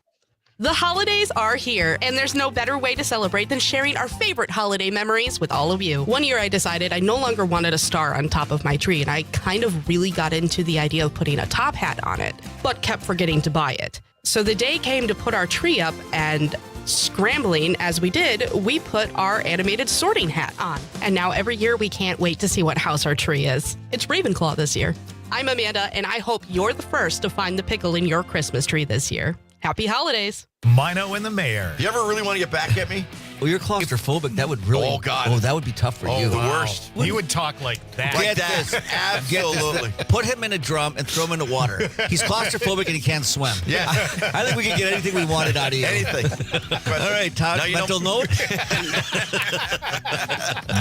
The holidays are here, and there's no better way to celebrate than sharing our favorite holiday memories with all of you. One year I decided I no longer wanted a star on top of my tree, and I kind of really got into the idea of putting a top hat on it, but kept forgetting to buy it. So the day came to put our tree up, and scrambling as we did, we put our animated sorting hat on. And now every year we can't wait to see what house our tree is. It's Ravenclaw this year. I'm Amanda, and I hope you're the first to find the pickle in your Christmas tree this year. Happy holidays. Mino and the Mayor. You ever really want to get back at me? Well, you're claustrophobic. That would really. Oh, God. Oh, that would be tough for you. Oh, the worst. You would talk like that. Like that. Absolutely. Put him in a drum and throw him in the water. He's claustrophobic and he can't swim. Yeah. I think we could get anything we wanted out of you. Anything. All right, Todd, mental note.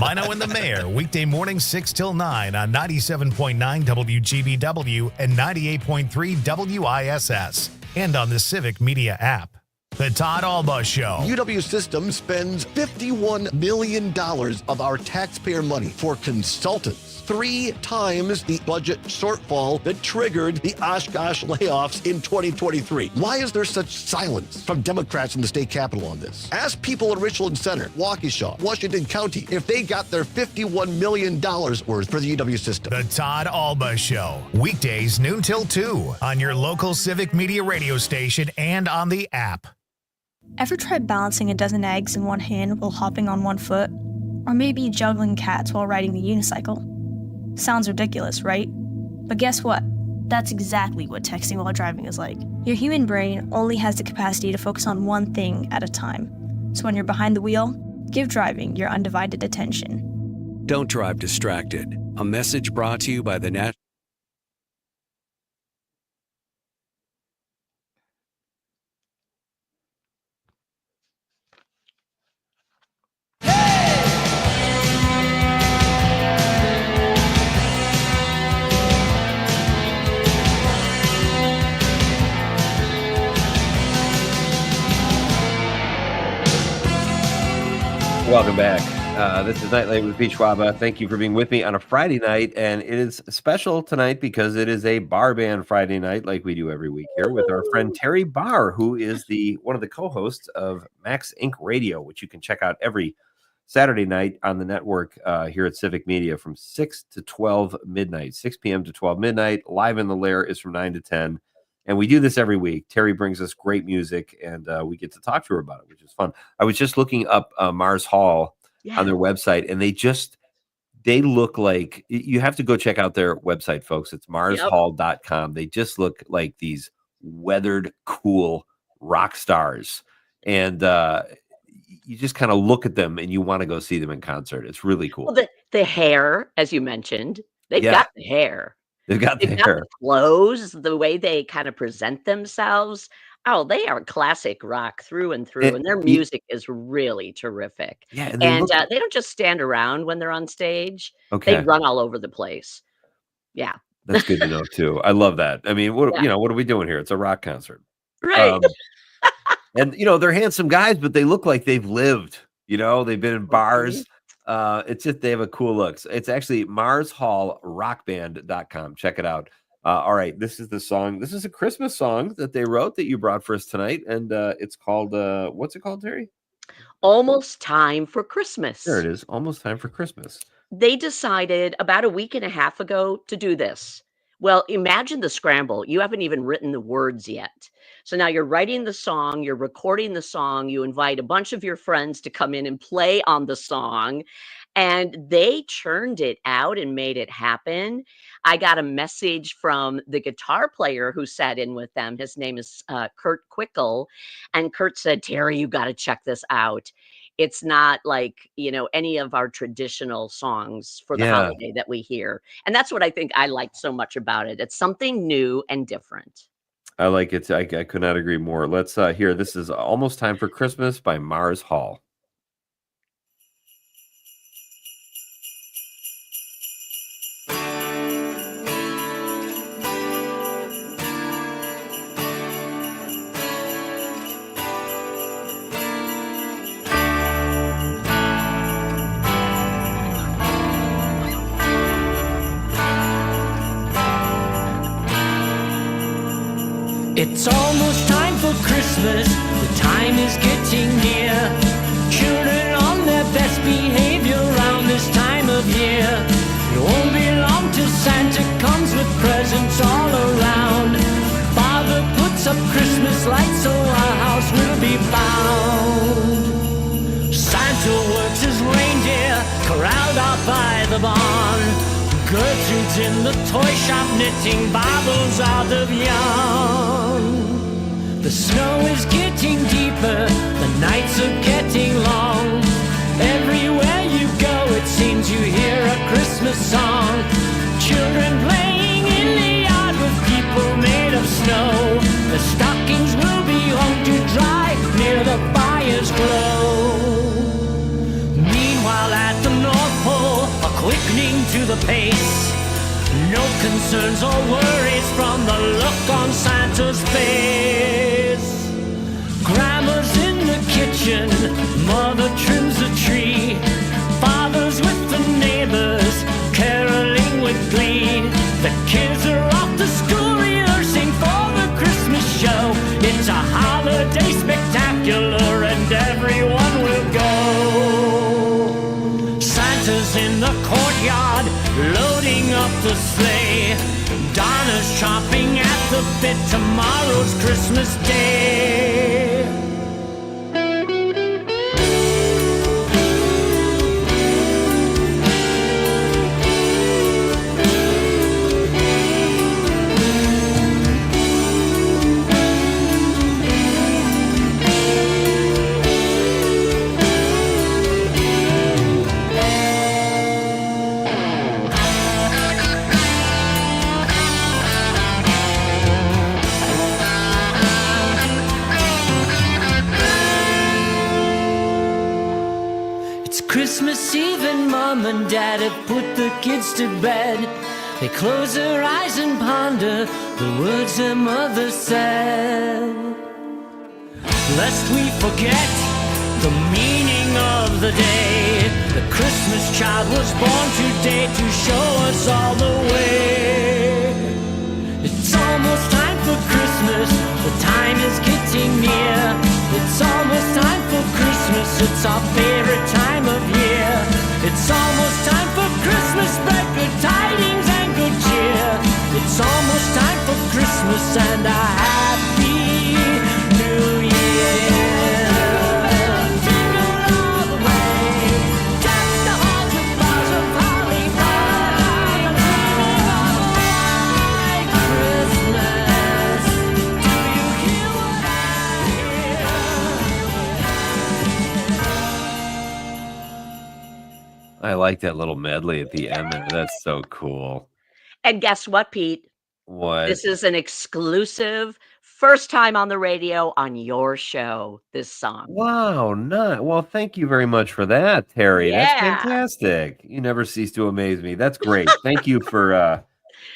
Mino and the Mayor, weekday morning 6 till 9 on 97.9 WGBW and 98.3 WISS, and on the Civic Media app. The Todd Alba Show. UW System spends $51 million of our taxpayer money for consultants, 3 times the budget shortfall that triggered the Oshkosh layoffs in 2023. Why is there such silence from Democrats in the state capitol on this? Ask people in Richland Center, Waukesha, Washington County if they got their $51 million worth for the UW System. The Todd Alba Show, weekdays noon till 2 on your local Civic Media radio station and on the app. Ever tried balancing a dozen eggs in one hand while hopping on one foot? Or maybe juggling cats while riding the unicycle? Sounds ridiculous, right? But guess what? That's exactly what texting while driving is like. Your human brain only has the capacity to focus on one thing at a time. So when you're behind the wheel, give driving your undivided attention. Don't drive distracted. A message brought to you by the Nat. Welcome back. This is Nite Lite with Pete Schwaba. Thank you for being with me on a Friday night, and it is special tonight because it is a bar band Friday night, like we do every week here, with our friend Terry Barr, who is one of the co-hosts of Max Inc. Radio, which you can check out every Saturday night on the network here at Civic Media from 6 to 12 midnight, 6 p.m. to 12 midnight. Live in the Lair is from 9 to 10. And we do this every week. Terry brings us great music, and we get to talk to her about it, which is fun. I was just looking up Mars Hall on their website, and they look like, you have to go check out their website, folks. It's marshall.com. They just look like these weathered, cool rock stars. And you just kind of look at them, and you want to go see them in concert. It's really cool. Well, the hair, as you mentioned, they've got the hair. They've got the hair. The clothes, the way they kind of present themselves. Oh, they are classic rock through and through, and their music is really terrific. Yeah, and they don't just stand around when they're on stage. Okay. They run all over the place. Yeah. That's good to know, too. I love that. I mean, what are we doing here? It's a rock concert. Right. And, they're handsome guys, but they look like they've lived. They've been in bars. It's just, they have a cool look. It's actually marshallrockband.com. Check it out. All right. This is the song. This is a Christmas song that they wrote that you brought for us tonight. And it's called, what's it called, Terry? Almost Time for Christmas. There it is. Almost Time for Christmas. They decided about a week and a half ago to do this. Well, imagine the scramble. You haven't even written the words yet. So now you're writing the song, you're recording the song, you invite a bunch of your friends to come in and play on the song, and they churned it out and made it happen. I got a message from the guitar player who sat in with them. His name is Kurt Quickle, and Kurt said, Terry, you got to check this out. It's not like, any of our traditional songs for the holiday that we hear. And that's what I think I liked so much about it. It's something new and different. I like it. I could not agree more. Let's hear. This is Almost Time for Christmas by Mars Hall. It's almost time for Christmas. The Christmas lights so our house will be found. Santa works his reindeer, corralled out by the barn. Gertrude's in the toy shop knitting Bibles out of yarn. The snow is getting deeper, the nights are getting long. Everywhere you go it seems you hear a Christmas song. Children playing in the yard with people made of snow. The stockings will be hung to dry near the fire's glow. Meanwhile at the North Pole, a quickening to the pace. No concerns or worries from the look on Santa's face. Grandma's in the kitchen, mother trims the tree. Father's with the neighbors, caroling with glee. The kids are off to school rehearsing for the Christmas show. It's a holiday spectacular and everyone will go. Santa's in the courtyard, loading up the sleigh. Donna's chomping at the bit, tomorrow's Christmas Day. Christmas Eve and Mom and Dad have put the kids to bed. They close their eyes and ponder the words their mother said. Lest we forget the meaning of the day, the Christmas child was born today to show us all the way. It's almost time for Christmas, the time is getting near. It's almost time for Christmas, it's our favorite time of year. It's almost time for Christmas, spread good tidings and good cheer. It's almost time for Christmas and a happy new year. Jingle all the way, deck the halls with boughs of holly. I'm dreaming of a white Christmas. Do you hear what I I like that little medley at the end there. That's so cool. And guess what, Pete? What? This is an exclusive, first time on the radio on your show, this song. Wow, well, thank you very much for that, Terry. That's Yeah. fantastic. You never cease to amaze me. That's great. Thank you for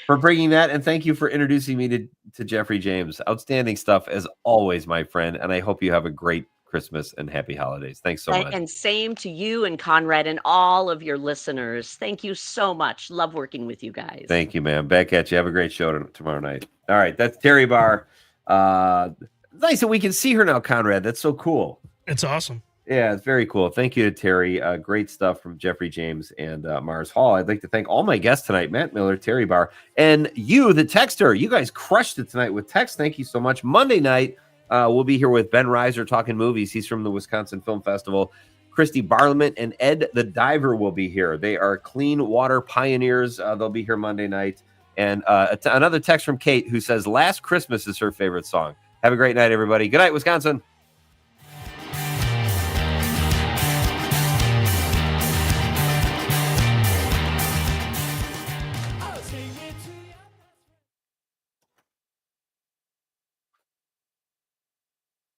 bringing that, and thank you for introducing me to Jeffrey James. Outstanding stuff as always, my friend, and I hope you have a great Christmas and happy holidays. Thanks so much. And same to you and Conrad and all of your listeners. Thank you so much. Love working with you guys. Thank you, man. Back at you. Have a great show tomorrow night. All right, that's Terry Barr. Nice that we can see her now, Conrad. That's so cool. It's awesome. Yeah, it's very cool. Thank you to Terry. Great stuff from Jeffrey James and Mars Hall. I'd like to thank all my guests tonight, Matt Miller, Terry Barr, and you, the texter. You guys crushed it tonight with text. Thank you so much. Monday night, we'll be here with Ben Reiser talking movies. He's from the Wisconsin Film Festival. Christy Barlament and Ed the Diver will be here. They are clean water pioneers. They'll be here Monday night. And another text from Kate who says, Last Christmas is her favorite song. Have a great night, everybody. Good night, Wisconsin.